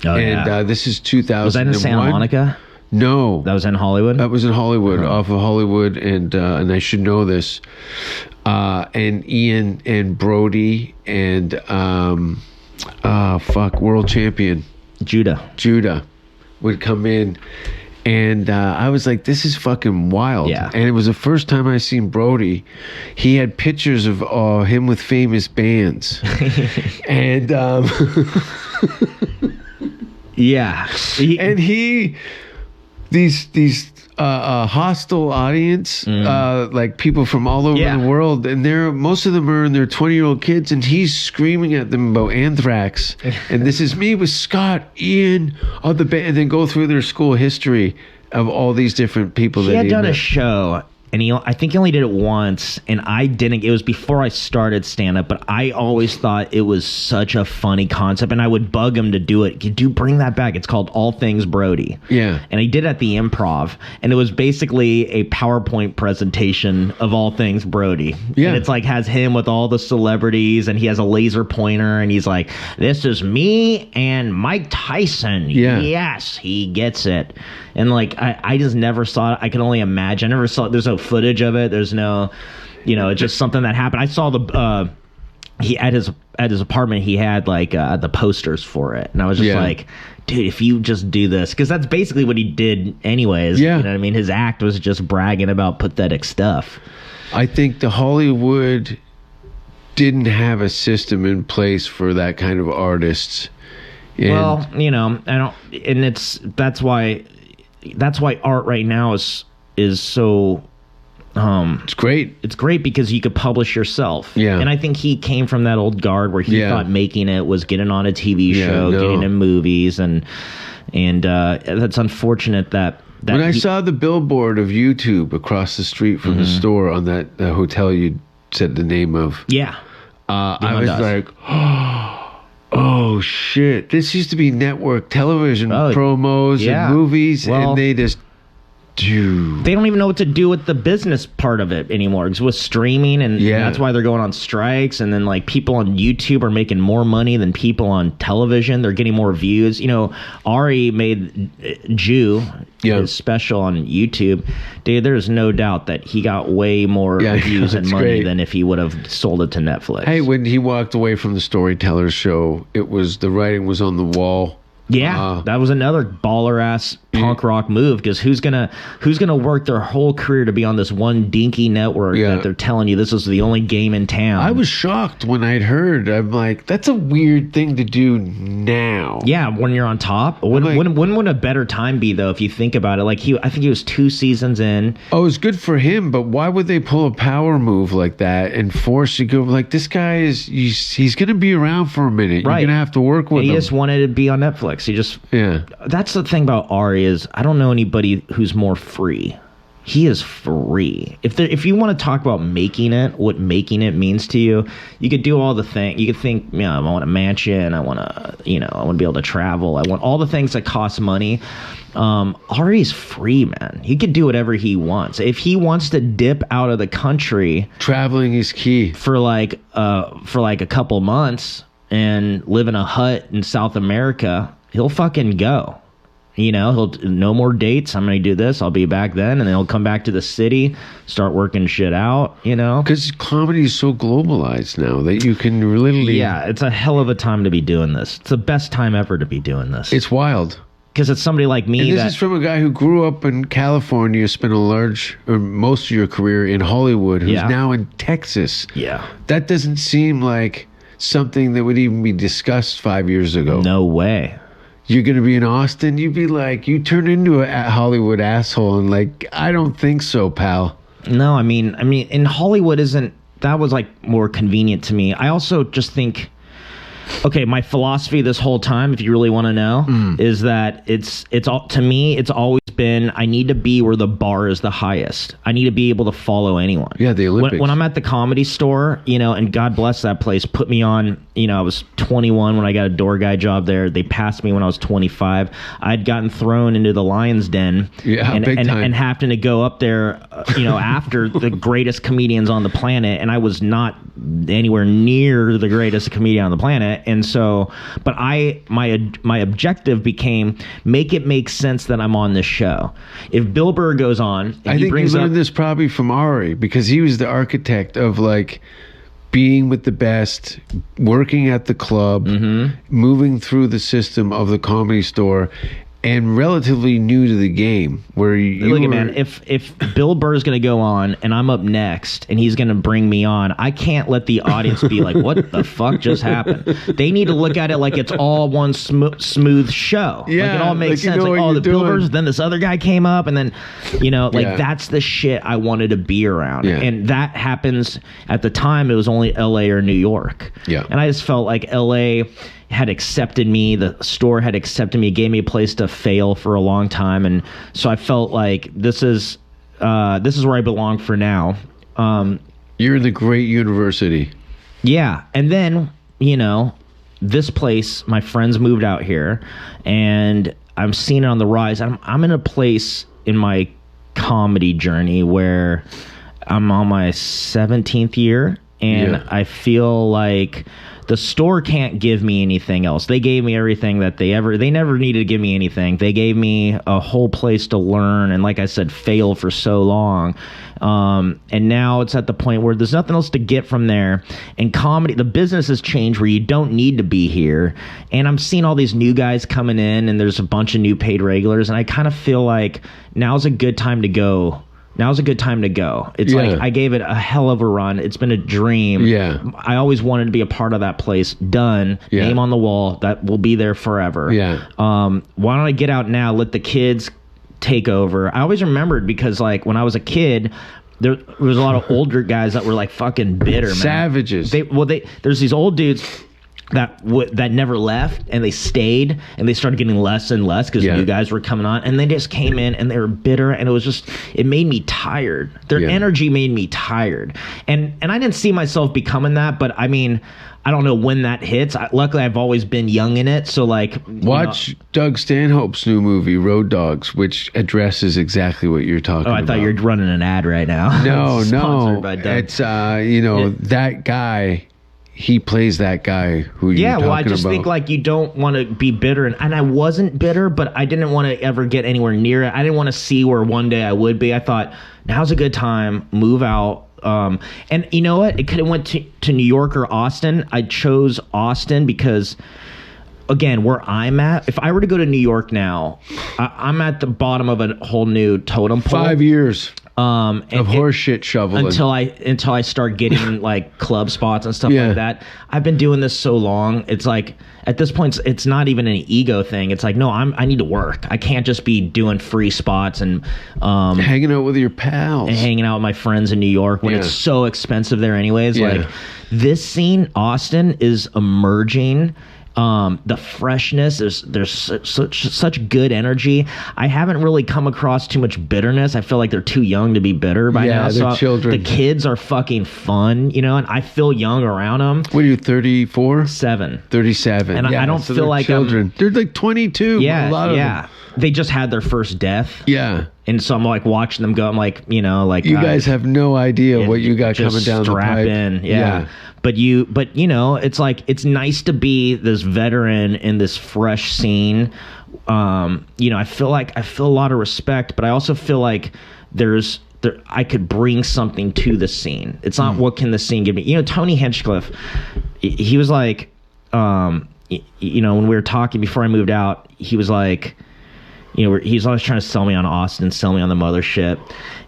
Oh, and this is 2001. Was that in Santa Monica? No. That was in Hollywood? That was in Hollywood, off of Hollywood, and I should know this. And Ian and Brody and, world champion. Judah would come in. And I was like, this is fucking wild. Yeah. And it was the first time I seen Brody. He had pictures of him with famous bands. And... yeah, these hostile audience, like people from all over the world, and most of them are in their 20-year-old kids, and he's screaming at them about anthrax. And this is me with Scott, Ian, of the band, and then go through their school history of all these different people. He had done a show. And I think he only did it once, and I didn't. It was before I started stand-up, but I always thought it was such a funny concept, and I would bug him to do it. Do bring that back. It's called All Things Brody. Yeah. And he did it at the Improv, and it was basically a PowerPoint presentation of All Things Brody. Yeah. And it's like has him with all the celebrities, and he has a laser pointer, and he's like, this is me and Mike Tyson. Yeah. Yes, he gets it. And like, I just never saw it. I can only imagine. I never saw it. There's no footage of it. There's no, you know, it's just something that happened. I saw he at his apartment, he had like the posters for it. And I was just like, dude, if you just do this, because that's basically what he did anyways. Yeah. You know what I mean? His act was just bragging about pathetic stuff. I think the Hollywood didn't have a system in place for that kind of artists. And well, you know, that's why art right now is so it's great. It's great because you could publish yourself. Yeah. And I think he came from that old guard where he thought making it was getting on a TV show, getting in movies, and that's unfortunate that when I saw the billboard of YouTube across the street from the store on that hotel you said the name of. Yeah. I was like, oh shit! This used to be network television promos and movies, and they just Dude. They don't even know what to do with the business part of it anymore. It's with streaming, and that's why they're going on strikes. And then like people on YouTube are making more money than people on television. They're getting more views. You know, Ari made Jew his special on YouTube. Dude, there's no doubt that he got way more views and money than if he would have sold it to Netflix. Hey, when he walked away from the Storytellers show, the writing was on the wall. Yeah, that was another baller ass punk rock move, because who's gonna work their whole career to be on this one dinky network that they're telling you this is the only game in town? I was shocked when I'd heard. I'm like, that's a weird thing to do now. Yeah, when you're on top. When would a better time be though, if you think about it? Like I think he was 2 seasons in. Oh, it was good for him, but why would they pull a power move like that and force you to go like, this guy he's gonna be around for a minute. Right. You're gonna have to work with him. He just wanted to be on Netflix. He just That's the thing about Ari is I don't know anybody who's more free. He is free. If you want to talk about making it, what making it means to you, you could do all the things. You could think, I want a mansion. I want to be able to travel. I want all the things that cost money. Ari's free, man. He could do whatever he wants. If he wants to dip out of the country, traveling is key for like a couple months and live in a hut in South America. He'll fucking go. He'll no more dates. I'm going to do this. I'll be back then. And then he'll come back to the city, start working shit out, Because comedy is so globalized now that you can literally... Yeah, it's a hell of a time to be doing this. It's the best time ever to be doing this. It's wild. Because it's somebody like me. And this is from a guy who grew up in California, spent most of your career in Hollywood, who's now in Texas. Yeah. That doesn't seem like something that would even be discussed 5 years ago. No way. You're going to be in Austin, you'd be like, you turn into a Hollywood asshole, and like, I don't think so, pal. No, I mean, in Hollywood that was like more convenient to me. I also just think, okay, my philosophy this whole time, if you really want to know, is that it's always been, I need to be where the bar is the highest. I need to be able to follow anyone. Yeah, the Olympics. When I'm at the Comedy Store, and God bless that place, put me on, I was 21 when I got a door guy job there. They passed me when I was 25. I'd gotten thrown into the Lion's Den and having to go up there, after the greatest comedians on the planet, and I was not anywhere near the greatest comedian on the planet. And so, but my objective became make it make sense that I'm on this show. If Bill Burr goes on, I think you learned this probably from Ari, because he was the architect of like being with the best, working at the club, moving through the system of the Comedy Store, and relatively new to the game. Where man, if Bill Burr's going to go on and I'm up next and he's going to bring me on, I can't let the audience be like, what the fuck just happened? They need to look at it like it's all one smooth show. Yeah, like it all makes sense. Like, the Bill Burr's, then this other guy came up, and then, that's the shit I wanted to be around. Yeah. And that happens at the time, it was only LA or New York. Yeah. And I just felt like LA had accepted me, the store had accepted me, gave me a place to fail for a long time, and so I felt like this is where I belong for now. You're in the great university. Yeah, and then this place, my friends moved out here, and I'm seeing it on the rise. I'm in a place in my comedy journey where I'm on my 17th year, and I feel like the store can't give me anything else. They gave me everything that they never needed to give me anything. They gave me a whole place to learn, and like I said, fail for so long. And now it's at the point where there's nothing else to get from there. And comedy, the business has changed where you don't need to be here. And I'm seeing all these new guys coming in, and there's a bunch of new paid regulars, and I kind of feel like now's a good time to go. Now's a good time to go. It's like I gave it a hell of a run. It's been a dream. Yeah. I always wanted to be a part of that place. Done. Yeah. Name on the wall. That will be there forever. Yeah. Why don't I get out now? Let the kids take over. I always remembered because like when I was a kid, there was a lot of older guys that were like fucking bitter, man. Savages. There's these old dudes. that never left, and they stayed, and they started getting less and less because you guys were coming on, and they just came in and they were bitter, and it made me tired. Their energy made me tired, and I didn't see myself becoming that, but I mean, I don't know when that hits. Luckily, I've always been young in it, so like watch Doug Stanhope's new movie Road Dogs, which addresses exactly what you're talking about. I thought you were running an ad right now. No, by Doug. it's that guy. He plays that guy who you're talking about. I just think like you don't want to be bitter, and I wasn't bitter, but I didn't want to ever get anywhere near it. I didn't want to see where one day I would be. I thought now's a good time, move out. And you know what? It could have went to New York or Austin. I chose Austin because, again, where I'm at, if I were to go to New York now, I'm at the bottom of a whole new totem pole. 5 years. Of horse shit shoveling until I start getting like club spots and stuff like that. I've been doing this so long. It's like at this point, it's not even an ego thing. It's like, no, I need to work. I can't just be doing free spots and hanging out with your pals and hanging out with my friends in New York when it's so expensive there anyways. Like this scene, Austin, is emerging. The freshness, there's such good energy. I haven't really come across too much bitterness. I feel like they're too young to be bitter by now. They're children. The kids are fucking fun, and I feel young around them. What are you, 34? 37. And I don't feel like children. They're like 22. Yeah, a lot of them. They just had their first death. Yeah. And so I'm like watching them go. I'm like, you guys have no idea what you got coming down the pipe. In. Yeah. But it's like, it's nice to be this veteran in this fresh scene. I feel a lot of respect, but I also feel like I could bring something to the scene. It's not what can the scene give me. Tony Hinchcliffe, he was like, when we were talking before I moved out, he was like, he's always trying to sell me on Austin, sell me on the mothership.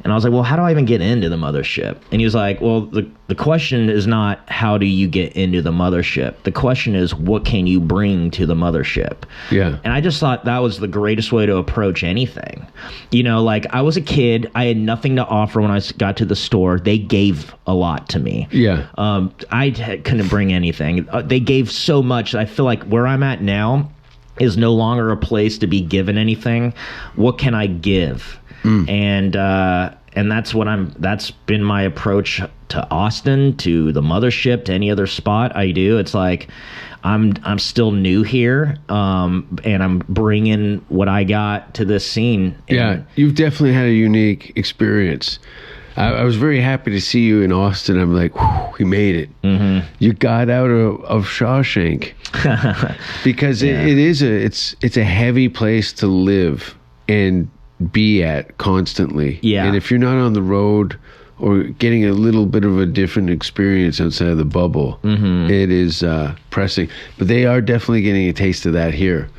And I was like, well, how do I even get into the mothership? And he was like, well, the question is not how do you get into the mothership? The question is, what can you bring to the mothership? Yeah. And I just thought that was the greatest way to approach anything. Like I was a kid. I had nothing to offer when I got to the store. They gave a lot to me. Yeah. I couldn't bring anything. They gave so much. I feel like where I'm at now is no longer a place to be given anything. What can I give? And that's been my approach to Austin, to the mothership, to any other spot I do. It's like I'm still new here, and I'm bringing what I got to this scene. And you've definitely had a unique experience. I was very happy to see you in Austin. I'm like, whew, you made it. Mm-hmm. You got out of Shawshank because it's a heavy place to live and be at constantly. Yeah. And if you're not on the road or getting a little bit of a different experience outside of the bubble, it is pressing. But they are definitely getting a taste of that here.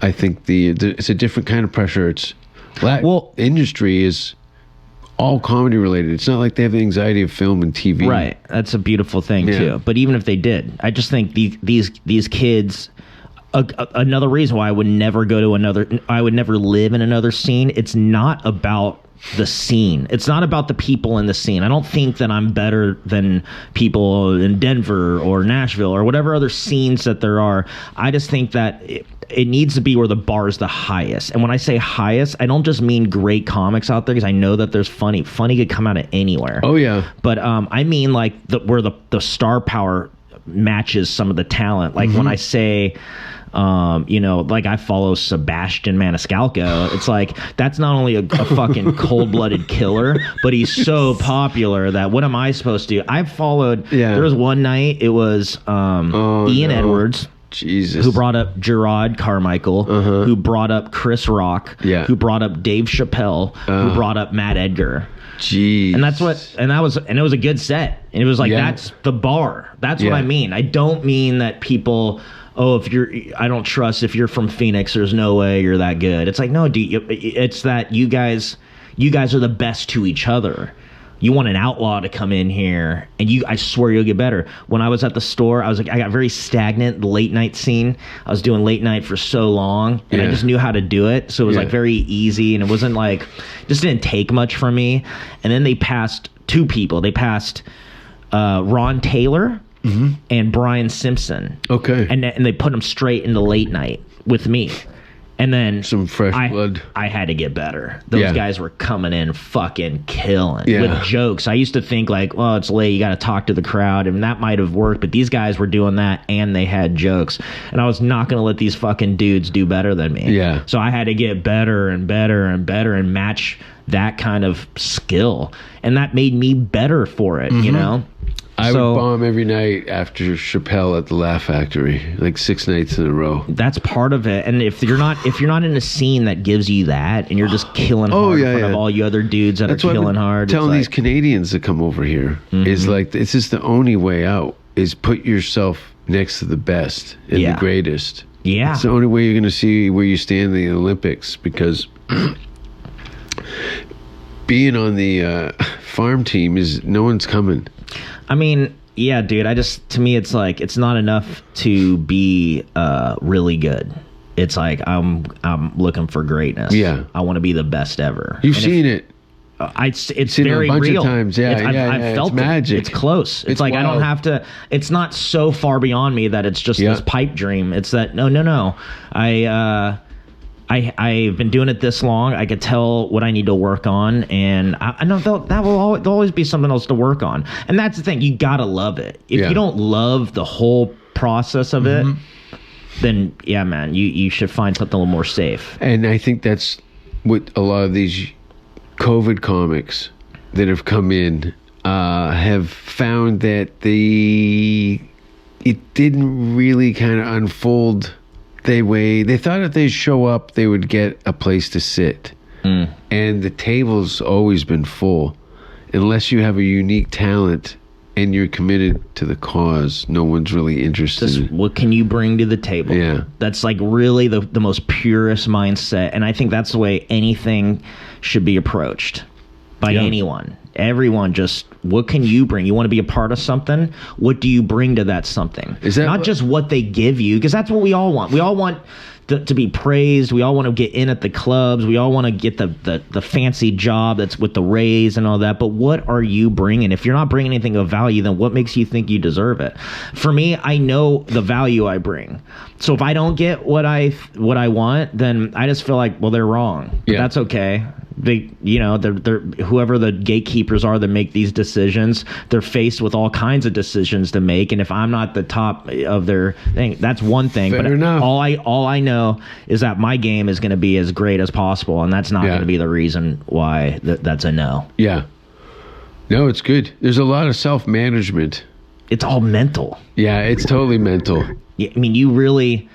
I think it's a different kind of pressure. Industry is all comedy related. It's not like they have the anxiety of film and TV. Right. That's a beautiful thing too. But even if they did, I just think these kids. Another reason why I would never live in another scene. It's not about the scene. It's not about the people in the scene. I don't think that I'm better than people in Denver or Nashville or whatever other scenes that there are. I just think that it needs to be where the bar is the highest. And when I say highest, I don't just mean great comics out there, because I know that there's funny could come out of anywhere. Oh yeah. But I mean like where the star power matches some of the talent. Like when I say, like I follow Sebastian Maniscalco. It's like, that's not only a fucking cold-blooded killer, but he's so popular that what am I supposed to do? I followed, there was one night, it was Ian Edwards. Jesus. Who brought up Gerard Carmichael, who brought up Chris Rock, who brought up Dave Chappelle, who brought up Matt Edgar. Jeez. And it was a good set. And it was like, that's the bar. That's what I mean. I don't mean that people, I don't trust, if you're from Phoenix, there's no way you're that good. It's like, no, it's that you guys are the best to each other. You want an outlaw to come in here, and I swear you'll get better. When I was at the store, I got very stagnant, the late night scene. I was doing late night for so long, and I just knew how to do it. So it was like very easy, and it wasn't like, just didn't take much from me. And then they passed two people. They passed Ron Taylor, and Brian Simpson. Okay. And they put them straight into late night with me. And then some fresh blood. I had to get better. Those guys were coming in fucking killing with jokes. I used to think like, well, it's late, you got to talk to the crowd, and that might have worked. But these guys were doing that, and they had jokes, and I was not going to let these fucking dudes do better than me. Yeah. So I had to get better and better and better and match that kind of skill, and that made me better for it. You know. I would bomb every night after Chappelle at the Laugh Factory, like 6 nights in a row. That's part of it. And if you're not in a scene that gives you that, and you're just killing hard in front of all you other dudes that are killing hard, telling these Canadians that come over here is like, it's just the only way out is put yourself next to the best and the greatest. Yeah, it's the only way you're going to see where you stand in the Olympics, because being on the farm team is no one's coming. I mean, yeah, dude, to me, it's like, it's not enough to be really good. It's like, I'm looking for greatness. Yeah. I want to be the best ever. You've seen it. It's very a bunch real. Of times. Yeah, I've felt it's magic. It's close. It's like, wild. I don't have to, it's not so far beyond me that it's just this pipe dream. It's that, no. I've been doing it this long. I could tell what I need to work on, and I know there'll always be something else to work on. And that's the thing. You gotta love it. If you don't love the whole process of it, then yeah, man, you should find something a little more safe. And I think that's what a lot of these COVID comics that have come in have found, that it didn't really kind of unfold. They thought if they show up, they would get a place to sit. And the table's always been full. Unless you have a unique talent and you're committed to the cause, no one's really interested. What can you bring to the table? Yeah. That's like really the most purest mindset. And I think that's the way anything should be approached by anyone. Everyone, just what can you bring? You want to be a part of something? What do you bring to that something? Is that not just what they give you? Because that's what we all want. We all want to be praised. We all want to get in at the clubs. We all want to get the fancy job that's with the raise and all that. But what are you bringing? If you're not bringing anything of value, then what makes you think you deserve it? For me, I know the value I bring. So if I don't get what I want, then I just feel like, well, they're wrong. But that's okay. They're whoever the gatekeepers are that make these decisions, they're faced with all kinds of decisions to make. And if I'm not the top of their thing, that's one thing. Fair but enough. all I know is that my game is going to be as great as possible, and that's not going to be the reason why that's a no. Yeah. No, it's good. There's a lot of self-management. It's all mental. Yeah, it's totally mental. I mean, you really...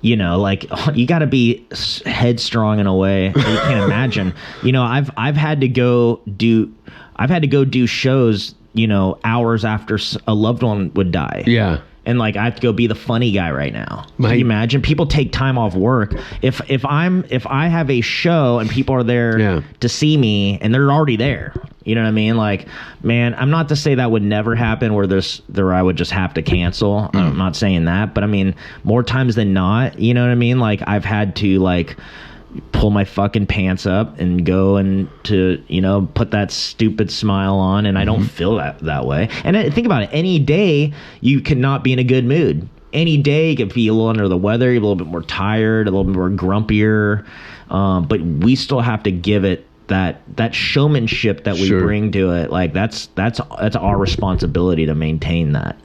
you got to be headstrong in a way that you can't imagine. I've had to go do shows, hours after a loved one would die. Yeah. And I have to go be the funny guy right now. Can you imagine? People take time off work. If I have a show and people are there to see me and they're already there, you know what I mean? Man, I'm not to say that would never happen where I would just have to cancel. I'm not saying that, but I mean, more times than not, you know what I mean? I've had to pull my fucking pants up and go and to put that stupid smile on, and I don't feel that way. And think about it, any day you cannot be in a good mood. Any day you could be a little under the weather, you're a little bit more tired, a little bit more grumpier, but we still have to give it that showmanship that we bring to it. That's our responsibility to maintain that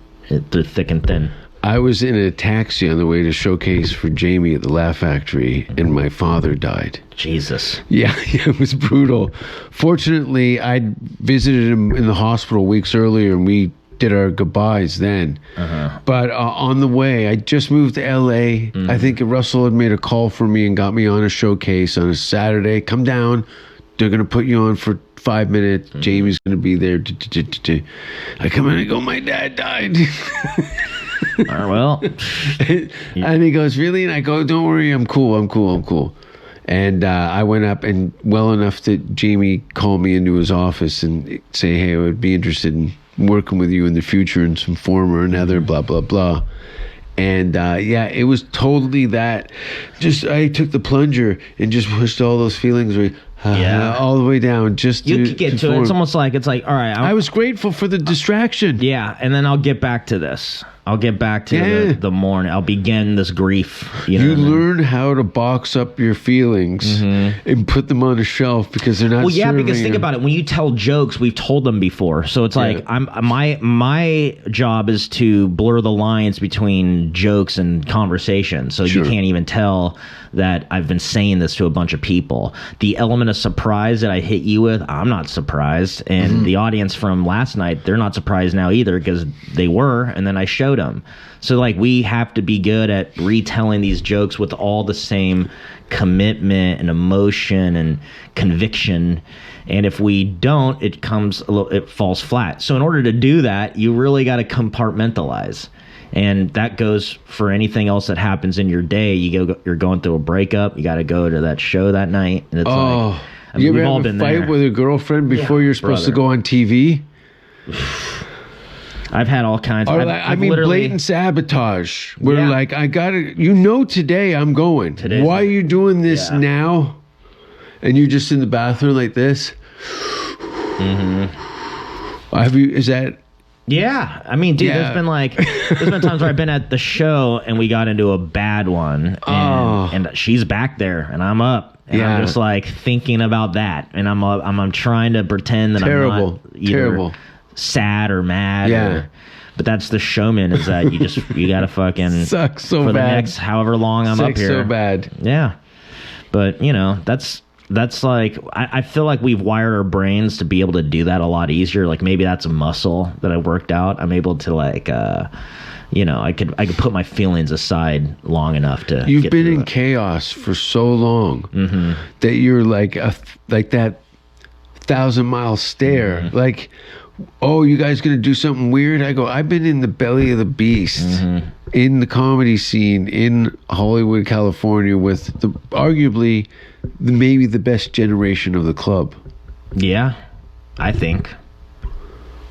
through thick and thin. I was in a taxi on the way to showcase for Jamie at the Laugh Factory, and my father died. Jesus. Yeah, it was brutal. Fortunately, I'd visited him in the hospital weeks earlier, and we did our goodbyes then. But on the way, I just moved to LA. I think Russell had made a call for me and got me on a showcase on a Saturday. Come down. They're going to put you on for 5 minutes. Jamie's going to be there. I come in and go, my dad died. Well. And he goes, really? And I go, don't worry, I'm cool. And I went up, and well enough that Jamie called me into his office and say, hey, I would be interested in working with you in the future in some form or another, blah, blah, blah. And it was totally that. Just I took the plunger and just pushed all those feelings away. Yeah. all the way down just You to could get to it. conform. It's almost like, all right. I was grateful for the distraction. Yeah, and then I'll get back to this. I'll get back to the morning. I'll begin this grief. You know You what I mean? learn how to box up your feelings and put them on a shelf because they're not. Well, yeah, because serving think them. about it. When you tell jokes, we've told them before. So it's like my job is to blur the lines between jokes and conversation. So you can't even tell that I've been saying this to a bunch of people. The element of surprise that I hit you with, I'm not surprised. And the audience from last night, they're not surprised now either because they were, and then I showed them. So like we have to be good at retelling these jokes with all the same commitment and emotion and conviction. And if we don't, it falls flat. So in order to do that, you really got to compartmentalize. And that goes for anything else that happens in your day. You're going through a breakup. You got to go to that show that night. And it's like, I mean, you we've ever all have a been fight there. with a girlfriend before you're supposed to brother. go on TV? I've had all kinds. Or I've blatant sabotage. Where Yeah. like, I gotta, today I'm going. Today's Why are you doing this Yeah. now? And you're just in the bathroom like this. Have you? Is that? Yeah, I mean, dude, Yeah. there's been times where I've been at the show and we got into a bad one, and she's back there and I'm up, and I'm just like thinking about that, and I'm trying to pretend that I'm not either sad or mad, but that's the showman, is that you gotta fucking Sucks so for bad. the next however long I'm up here. So bad. Yeah, but that's like, I feel like we've wired our brains to be able to do that a lot easier. Like maybe that's a muscle that I worked out. I'm able to like, I could put my feelings aside long enough to. You've get been through in it. chaos for so long that you're like that 1,000-mile stare. Like, oh, you guys gonna do something weird? I go, I've been in the belly of the beast. In the comedy scene in Hollywood, California, with arguably maybe the best generation of the club. Yeah, I think.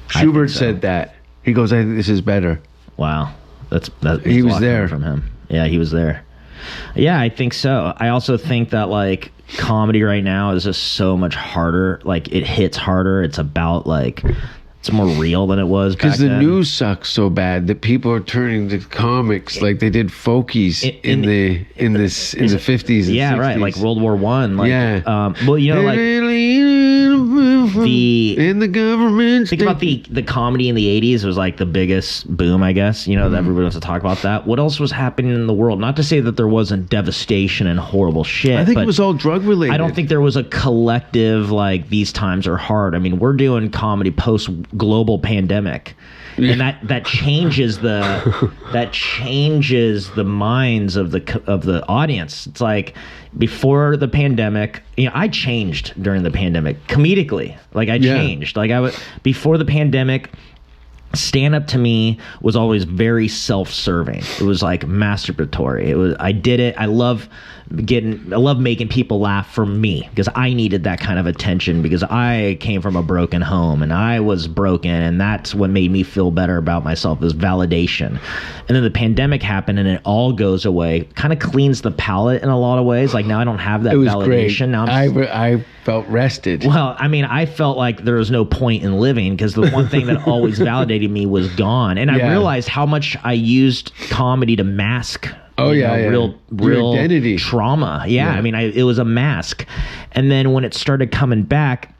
Schubert so. said that. He goes, I think this is better. Wow, that's He a was lot there. coming from him. Yeah, he was there. Yeah, I think so. I also think that like comedy right now is just so much harder. Like it hits harder. It's about like, it's more real than it was back Because the then. news sucks so bad that people are turning to comics like they did folkies in the 50s. And Yeah, 60s. right. Like World War One. Like, Yeah. well, you know, like in the government. think about the comedy in the 80s was like the biggest boom, I guess. You know, that everybody wants to talk about that. What else was happening in the world? Not to say that there wasn't devastation and horrible shit. I think but it was all drug related. I don't think there was a collective like these times are hard. I mean, we're doing comedy post global pandemic, and that changes the minds of the audience. It's like before the pandemic, I changed during the pandemic comedically. Like I changed. Like I would before the pandemic. Stand up to me was always very self-serving. It was like masturbatory. I did it. I love making people laugh for me because I needed that kind of attention because I came from a broken home and I was broken, and that's what made me feel better about myself, was validation. And then the pandemic happened and it all goes away. Kind of cleans the palate in a lot of ways. Like now I don't have that It was validation. great. Now I felt rested. well, I mean, I felt like there was no point in living because the one thing that always validated me was gone. And I realized how much I used comedy to mask real Your identity. trauma. Yeah. I mean, it was a mask. And then when it started coming back,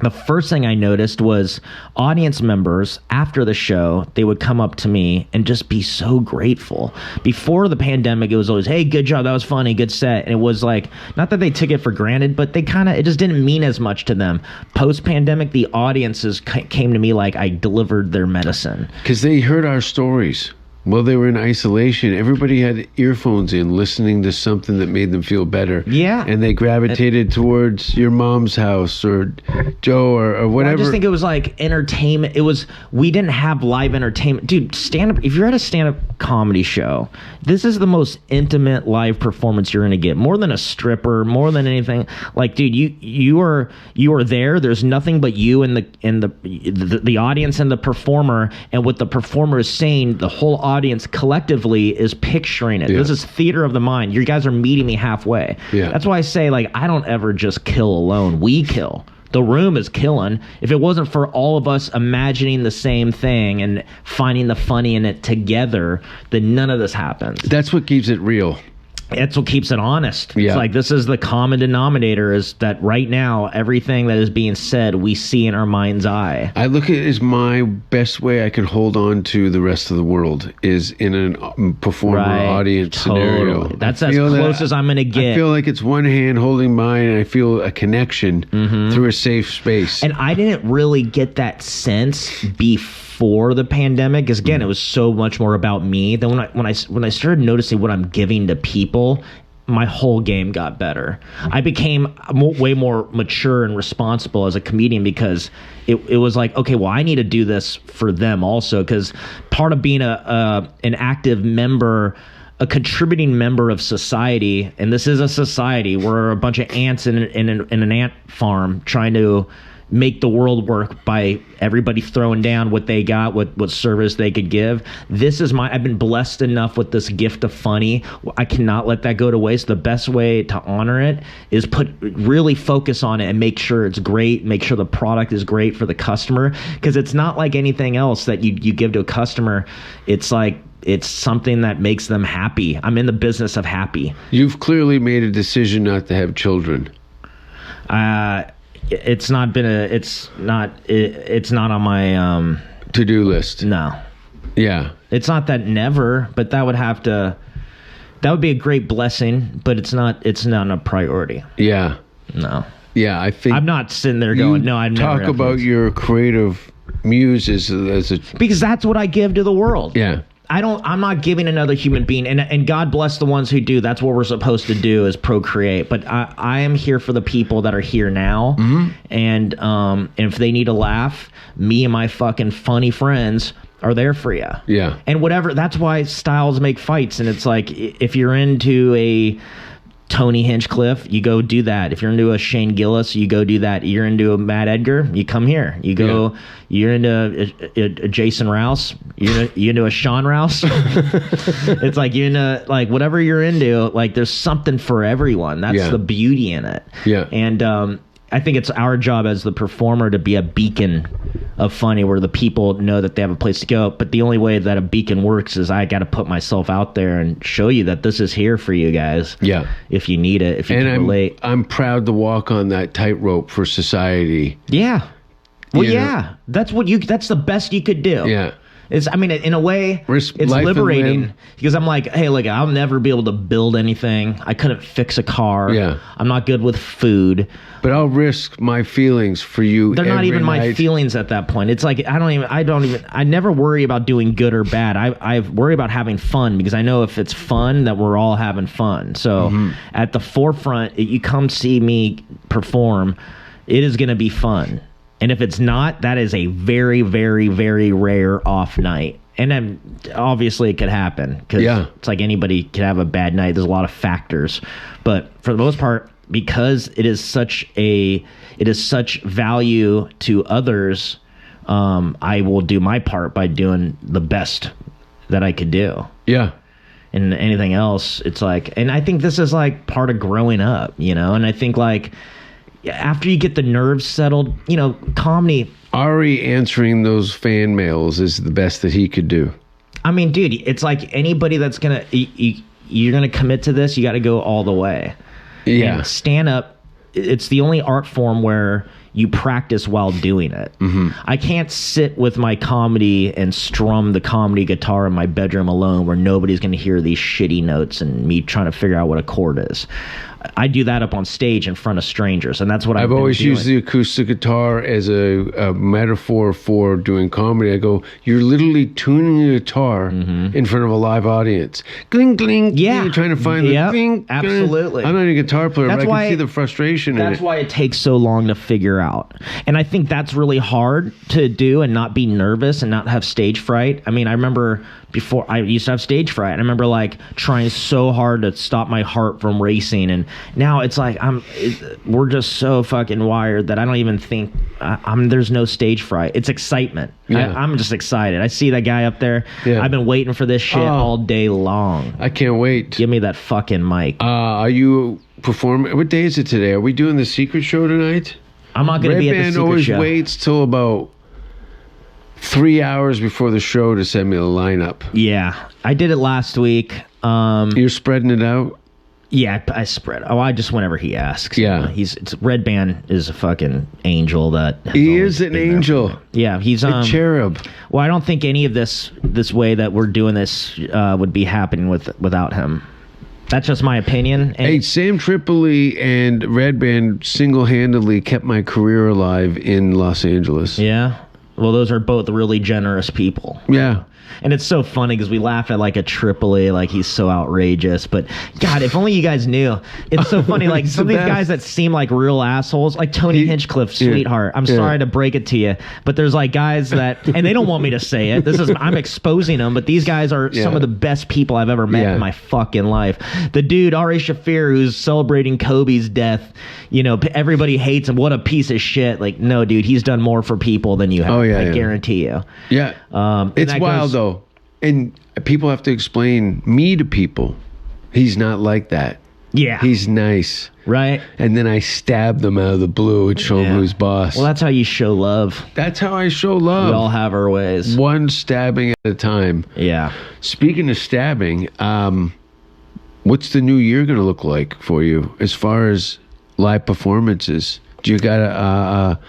the first thing I noticed was audience members after the show, they would come up to me and just be so grateful. Before the pandemic, it was always, hey, good job. That was funny. Good set. And it was like, not that they took it for granted, but it just didn't mean as much to them. Post pandemic, the audiences came to me like I delivered their medicine. Because they heard our stories. Well, they were in isolation. Everybody had earphones in, listening to something that made them feel better. Yeah. And they gravitated towards your mom's house or Joe or whatever. I just think it was like entertainment. We didn't have live entertainment. Dude, stand-up, if you're at a stand-up comedy show, this is the most intimate live performance you're going to get. More than a stripper, more than anything. Like, dude, you are there. There's nothing but you and the audience and the performer, and what the performer is saying, the whole audience audience collectively is picturing it. Yeah. This is theater of the mind. You guys are meeting me halfway. Yeah. That's why I say, like, I don't ever just kill alone. We kill. The room is killing. If it wasn't for all of us imagining the same thing and finding the funny in it together, then none of this happens. That's what keeps it real. That's what keeps it honest. Yeah. It's like, this is the common denominator, is that right now, everything that is being said, we see in our mind's eye. I look at it as my best way I can hold on to the rest of the world is in a performer audience scenario. That's as close as I'm going to get. I feel like it's one hand holding mine, and I feel a connection through a safe space. And I didn't really get that sense before the pandemic, because again, it was so much more about me. Then when I started noticing what I'm giving to people, my whole game got better. I became way more mature and responsible as a comedian, because it was like, okay, well, I need to do this for them also, because part of being an active member, a contributing member of society, and this is a society, we're a bunch of ants in an ant farm trying to make the world work by everybody throwing down what they got, what service they could give. I've been blessed enough with this gift of funny. I cannot let that go to waste. The best way to honor it is really focus on it and make sure it's great, make sure the product is great for the customer, because it's not like anything else that you give to a customer. It's like, it's something that makes them happy. I'm in the business of happy. You've clearly made a decision not to have children. It's not on my to-do list. No. Yeah. It's not that never, but that would be a great blessing, but it's not a priority. Yeah. No. Yeah, I think I'm not sitting there going, no, I'm never. Talk about your creative muse as a because that's what I give to the world. Yeah. I'm not giving another human being, and God bless the ones who do. That's what we're supposed to do, is procreate. But I am here for the people that are here now, and if they need a laugh, me and my fucking funny friends are there for you. Yeah. And whatever. That's why styles make fights, and it's like, if you're into a Tony Hinchcliffe, you go do that. If you're into a Shane Gillis, you go do that. You're into a Matt Edgar, you come here. You go. Yeah. You're into a Jason Rouse. You into a Sean Rouse. It's like, you're into, like, whatever you're into. Like, there's something for everyone. That's the beauty in it. Yeah. And I think it's our job as the performer to be a beacon of funny, where the people know that they have a place to go. But the only way that a beacon works is I got to put myself out there and show you that this is here for you guys. Yeah. If you need it, if you can relate. I'm proud to walk on that tightrope for society. Yeah. Well, yeah. That's the best you could do. Yeah. In a way, it's liberating, because I'm like, hey, look, I'll never be able to build anything. I couldn't fix a car. Yeah. I'm not good with food. But I'll risk my feelings for you. They're not even night. my feelings at that point. It's like, I never worry about doing good or bad. I worry about having fun, because I know if it's fun, that we're all having fun. So at the forefront, you come see me perform, it is going to be fun. And if it's not, that is a very, very, very rare off night. And then obviously it could happen, because it's like anybody could have a bad night. There's a lot of factors. But for the most part, because it is such value to others, I will do my part by doing the best that I could do. Yeah. And anything else, it's like, and I think this is like part of growing up, and I think, like, after you get the nerves settled, comedy. Ari answering those fan mails is the best that he could do. I mean, dude, it's like anybody that's you're gonna commit to this, you got to go all the way. Yeah. And stand up. It's the only art form where you practice while doing it. I can't sit with my comedy and strum the comedy guitar in my bedroom alone, where nobody's going to hear these shitty notes and me trying to figure out what a chord is. I do that up on stage in front of strangers, and that's what I've always doing. used the acoustic guitar as a metaphor for doing comedy. I go, you're literally tuning a guitar in front of a live audience. Gling, gling. Yeah. You're trying to find the gling. Absolutely. I'm not a guitar player, That's but why I can see the frustration in it. That's why it takes so long to figure figure out. And I think that's really hard to do and not be nervous and not have stage fright. I mean, I remember before I used to have stage fright. And I remember like trying so hard to stop my heart from racing. And now it's like we're just so fucking wired that I don't even think there's no stage fright. It's excitement. Yeah. I'm just excited. I see that guy up there. Yeah. I've been waiting for this shit all day long. I can't wait. Give me that fucking mic. Are you performing? What day is it today? Are we doing the secret show tonight? I'm not going to be at the Band secret always show. waits till about 3 hours before the show to send me the lineup. Yeah, I did it last week. You're spreading it out? Yeah, I spread. Oh, I just whenever he asks. Yeah. Red Band is a fucking angel that He is an angel. Yeah, he's A cherub. Well, I don't think any of this way that we're doing this would be happening without him. That's just my opinion. And Hey, Sam Tripoli and Red Band single-handedly kept my career alive in Los Angeles. yeah. Well, those are both really generous people. Yeah. And it's so funny because we laugh at like a Tripoli, like he's so outrageous. But God, if only you guys knew. It's so funny. Like It's some of the these best. guys that seem like real assholes, like Tony Hinchcliffe, Yeah. sweetheart. I'm Yeah. sorry to break it to you, but there's like guys that, and they don't want me to say it. I'm exposing them, but these guys are some of the best people I've ever met in my fucking life. The dude, Ari Shafir, who's celebrating Kobe's death, you know, everybody hates him. What a piece of shit. Like, no, dude, he's done more for people than you have. Oh, yeah, I yeah. guarantee you. Yeah. And It's that wild, goes- though. And people have to explain me to people. He's not like that. Yeah. He's nice. Right? And then I stab them out of the blue and show them who's boss. Well, that's how you show love. That's how I show love. We all have our ways. One stabbing at a time. Yeah. Speaking of stabbing, what's the new year going to look like for you as far as live performances? Do you got to,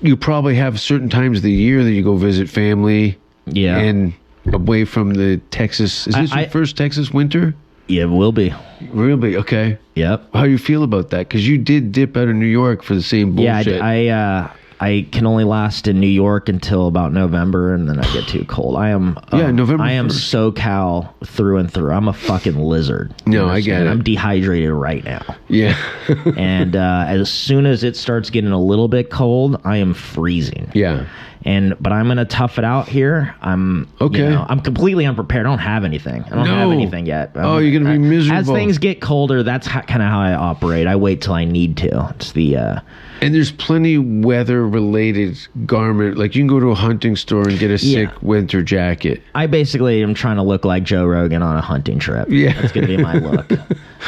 you probably have certain times of the year that you go visit family. Yeah. And away from the Texas. Is this your first Texas winter? Yeah, it will be. Really? Okay. Yep. How do you feel about that? Because you did dip out of New York for the same bullshit. Yeah, I can only last in New York until about November, and then I get too cold. I am November I am 1st. SoCal through and through. I'm a fucking lizard. No, You I get understand? it. I'm dehydrated right now, Yeah. and as soon as it starts getting a little bit cold, I am freezing. Yeah. But I'm gonna tough it out here. I'm Okay. I'm completely unprepared. I don't have anything. I don't have anything yet. Oh, you're gonna be miserable. As things get colder, that's kind of how I operate. I wait till I need to. It's the And there's plenty weather-related garment. Like you can go to a hunting store and get a sick winter jacket. I basically am trying to look like Joe Rogan on a hunting trip. Yeah. That's gonna be my look.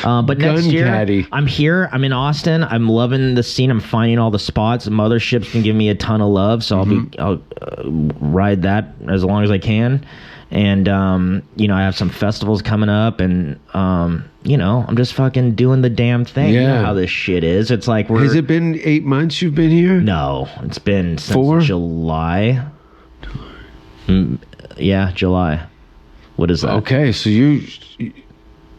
But next Gun year, caddy. I'm here. I'm in Austin. I'm loving the scene. I'm finding all the spots. The mothership's been giving me a ton of love, so I'll ride that as long as I can. And I have some festivals coming up, and I'm just fucking doing the damn thing. You know Yeah. how this shit is. It's like Has it been 8 months you've been here? No, it's been since 4? July. Yeah, July. What is that? Okay, so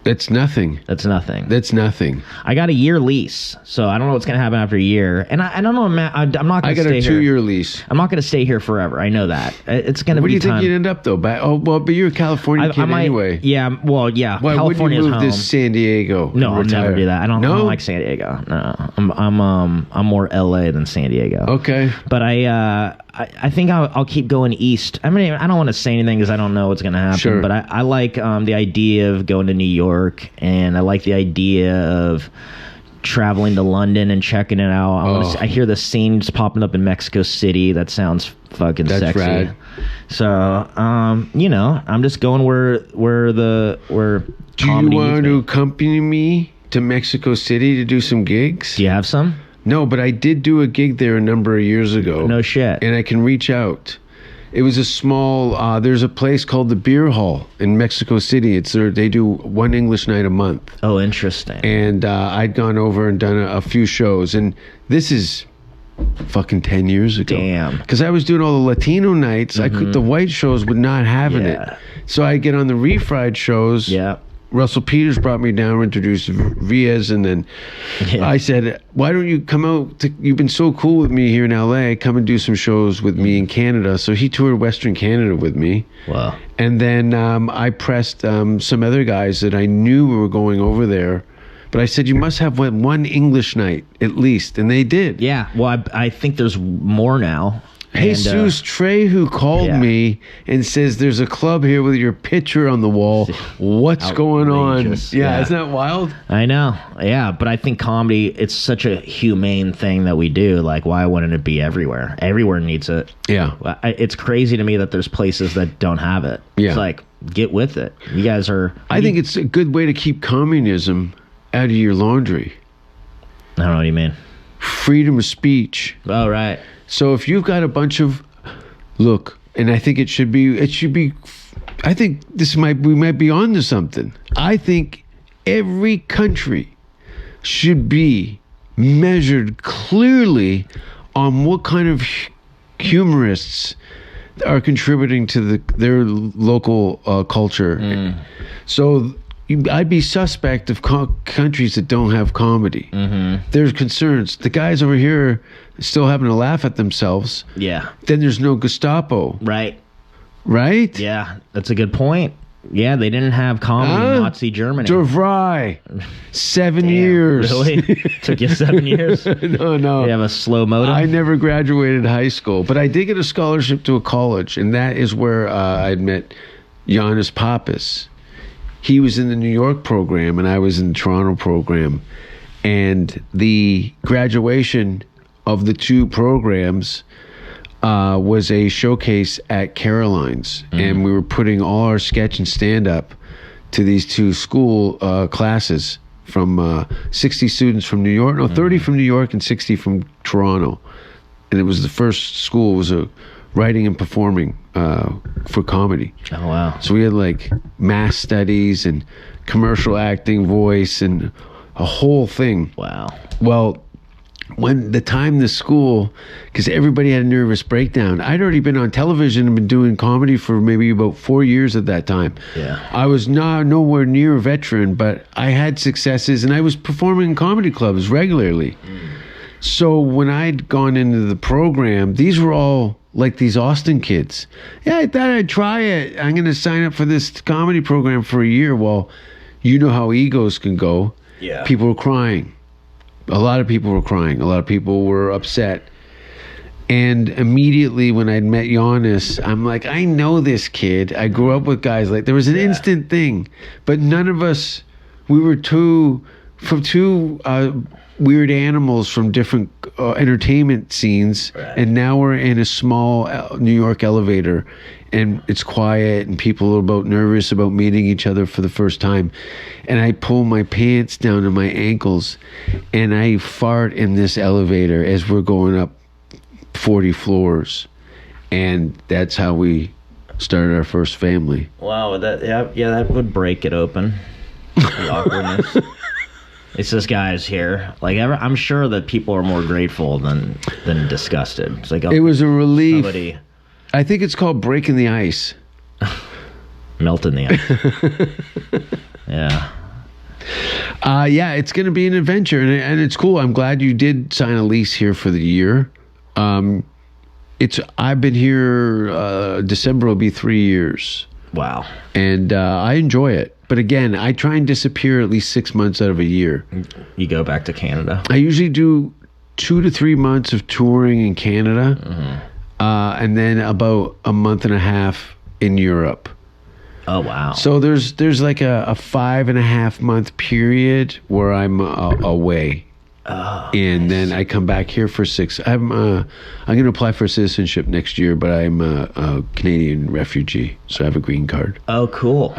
that's nothing. That's nothing. That's nothing. I got a year lease, so I don't know what's going to happen after a year. And I don't know, Matt. I'm not I going to got stay a here. 2-year lease. I'm not going to stay here forever. I know that. It's going to What be do you think time. you'd end up though? But you're a California kid might, anyway. Yeah, well, yeah. Why California's wouldn't you move home. to San Diego? No, I'll and never retire? do that. I don't No? like San Diego. No, I'm more LA than San Diego. Okay. But I think I'll keep going east. I mean, I don't want to say anything because I don't know what's going to happen. Sure. But I like the idea of going to New York, and I like the idea of traveling to London and checking it out. I hear the scenes popping up in Mexico City. That sounds fucking That's sexy. rad. So, I'm just going where Do you comedy want needs to me. accompany me to Mexico City to do some gigs? Do you have some? No, but I did do a gig there a number of years ago. No shit. And I can reach out. It was a small. There's a place called the Beer Hall in Mexico City. They do one English night a month. Oh, interesting. And I'd gone over and done a few shows. And this is fucking 10 years ago. Damn. Because I was doing all the Latino nights. The white shows would not having Yeah. it. So I get on the refried shows. Yeah. Russell Peters brought me down, introduced Vias, and then I said, why don't you come out? You've been so cool with me here in LA. Come and do some shows with me in Canada. So he toured Western Canada with me. Wow. And then I pressed some other guys that I knew were going over there But I said, you must have one English night at least. And they did. Yeah. Well, I think there's more now. Jesus Trehu called me and says, there's a club here with your picture on the wall. What's going on? Outrageous. Yeah, isn't that wild? I know. Yeah, but I think comedy, it's such a humane thing that we do. Like, why wouldn't it be everywhere? Everywhere needs it. Yeah. It's crazy to me that there's places that don't have it. Yeah. It's like, get with it. You guys are... I think it's a good way to keep communism out of your laundry. I don't know what you mean. Freedom of speech. Oh, right. So if you've got a bunch of... Look, and I think it should be... I think we might be on to something. I think every country should be measured clearly on what kind of humorists are contributing to their local culture. So I'd be suspect of countries that don't have comedy. There's concerns. The guys over here still having to laugh at themselves. Yeah. Then there's no Gestapo. Right. Right? Yeah, that's a good point. Yeah, they didn't have comedy in Nazi Germany. Der Vrij. 7 years. Really? Took you 7 years? No. You have a slow modem? I never graduated high school, but I did get a scholarship to a college, and that is where I met Giannis Pappas. He was in the New York program, and I was in the Toronto program. And the graduation of the two programs was a showcase at Caroline's. And we were putting all our sketch and stand-up to these two school classes from 60 students from New York. No, 30 from New York and 60 from Toronto. And it was the first school was a writing and performing for comedy. Oh, wow. So we had like mass studies and commercial acting, voice, and a whole thing. Wow. Well, when the time the school, because everybody had a nervous breakdown, I'd already been on television and been doing comedy for maybe about 4 years at that time. Yeah. I was nowhere near a veteran, but I had successes and I was performing in comedy clubs regularly. So when I'd gone into the program, these were all like these Austin kids. Yeah, I thought I'd try it. I'm going to sign up for this comedy program for a year. Well, you know how egos can go. Yeah. People were crying. A lot of people were crying. A lot of people were upset. And immediately when I'd met Giannis, I'm like, I know this kid. I grew up with guys like, there was an instant thing. But none of us, we were two weird animals from different entertainment scenes. Right. And now we're in a small New York elevator. And it's quiet and people are about nervous about meeting each other for the first time. And I pull my pants down to my ankles and I fart in this elevator as we're going up 40 floors. And that's how we started our first family. Wow, that would break it open. The awkwardness. It's this guy's here. Like I'm sure that people are more grateful than disgusted. It's like it was a relief. I think it's called breaking the ice. Melting the ice. Yeah. Yeah, it's going to be an adventure, and it's cool. I'm glad you did sign a lease here for the year. I've been here. December will be 3 years. Wow. And I enjoy it. But again, I try and disappear at least 6 months out of a year. You go back to Canada? I usually do 2 to 3 months of touring in Canada. Mm-hmm. And then about a month and a half in Europe. Oh, wow. So there's like a 5.5 month period where I'm away. Oh, and nice. Then I come back here for 6. I'm going to apply for citizenship next year, but I'm a Canadian refugee, so I have a green card. Oh, cool.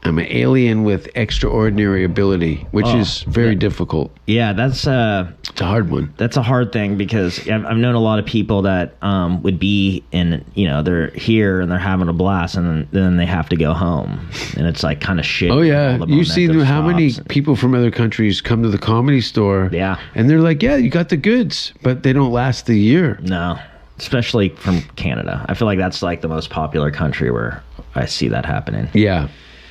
I'm an alien with extraordinary ability, which is very difficult. Yeah, it's a hard one. That's a hard thing because I've known a lot of people that would be in, they're here and they're having a blast and then they have to go home. And it's like kind of shit. Oh, yeah. You've seen how many people from other countries come to the Comedy Store. Yeah. And they're like, yeah, you got the goods, but they don't last the year. No, especially from Canada. I feel like that's like the most popular country where I see that happening. Yeah.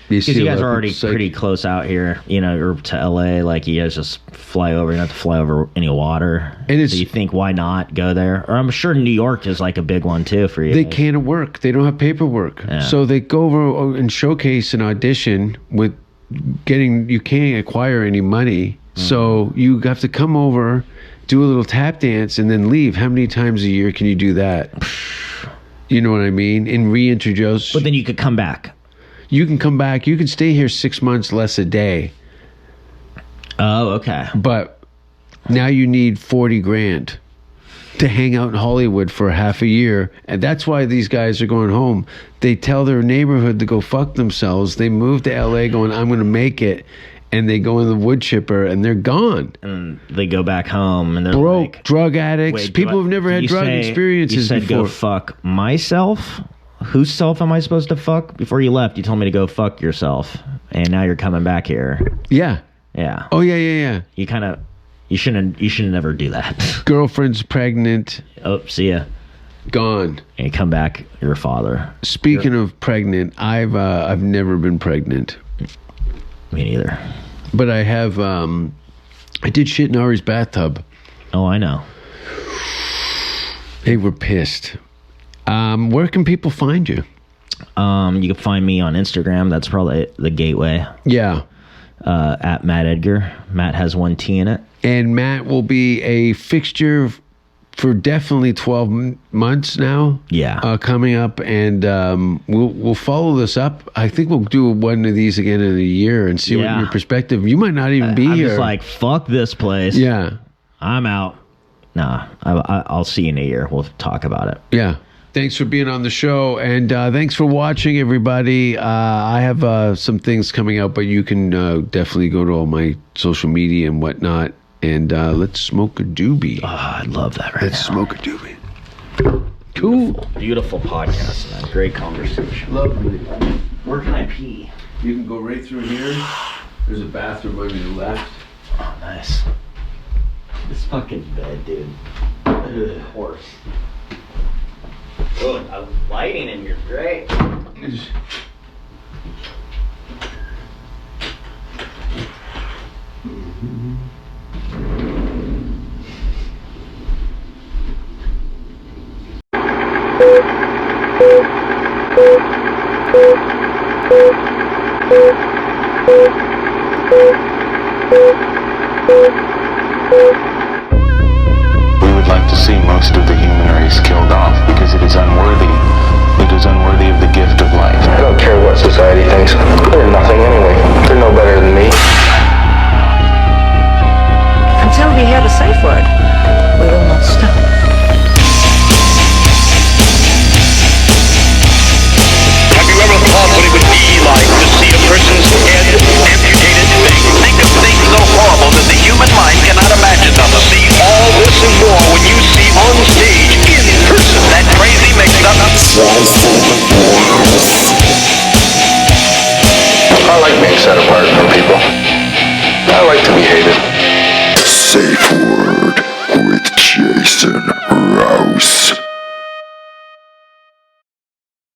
Because you guys are already pretty close out here, or to LA, like you guys just fly over, you don't have to fly over any water. And so you think, why not go there? Or I'm sure New York is like a big one too for you. They can't work. They don't have paperwork. Yeah. So they go over and showcase an audition with you can't acquire any money. So you have to come over, do a little tap dance, and then leave. How many times a year can you do that? You know what I mean? And reintroduce. But then you could come back. You can come back. You can stay here 6 months less a day. Oh, okay. But now you need 40 grand to hang out in Hollywood for half a year. And that's why these guys are going home. They tell their neighborhood to go fuck themselves. They move to LA going, I'm going to make it. And they go in the wood chipper and they're gone. And they go back home and they're broke, like, drug addicts, wait, people who've never had drug experiences you said before. Go fuck myself? Whose self am I supposed to fuck? Before you left, you told me to go fuck yourself. And now you're coming back here. Yeah. Yeah. Oh, yeah. You shouldn't never do that. Girlfriend's pregnant. Oh, see ya. Gone. And you come back, you're a father. Speaking of pregnant, I've never been pregnant. Me neither. But I have, I did shit in Ari's bathtub. Oh, I know. They were pissed. Where can people find you? You can find me on Instagram. That's probably the gateway. Yeah. At Matt Edgar. Matt has one T in it. And Matt will be a fixture for definitely 12 months now. Yeah. Coming up, and we'll follow this up. I think we'll do one of these again in a year and see what your perspective. You might not even be I'm here. just like, fuck this place. Yeah. I'm out. Nah, I'll see you in a year. We'll talk about it. Yeah. Thanks for being on the show, and thanks for watching, everybody. I have some things coming out, but you can definitely go to all my social media and whatnot, and let's smoke a doobie. Oh, I love that right Let's now. smoke a doobie. Cool. Beautiful podcast, man. Great conversation. Lovely. Where can I pee? You can go right through here. There's a bathroom on your left. Oh, nice. This fucking bed, dude. Ugh, horse. Oh, the lighting in here's great. We would like to see most of the human race killed off because it is unworthy. It is unworthy of the gift of life. I don't care what society thinks. They're nothing anyway. They're no better than me. Until we hear the safe word, we will not stop. Have you ever thought what it would be like to see a person's head amputated? Think of things so horrible that the human mind cannot imagine them. See all this and more when you see on stage, in person, that crazy mixed up. I like being set apart from people. I like to be hated. Safe word with Jason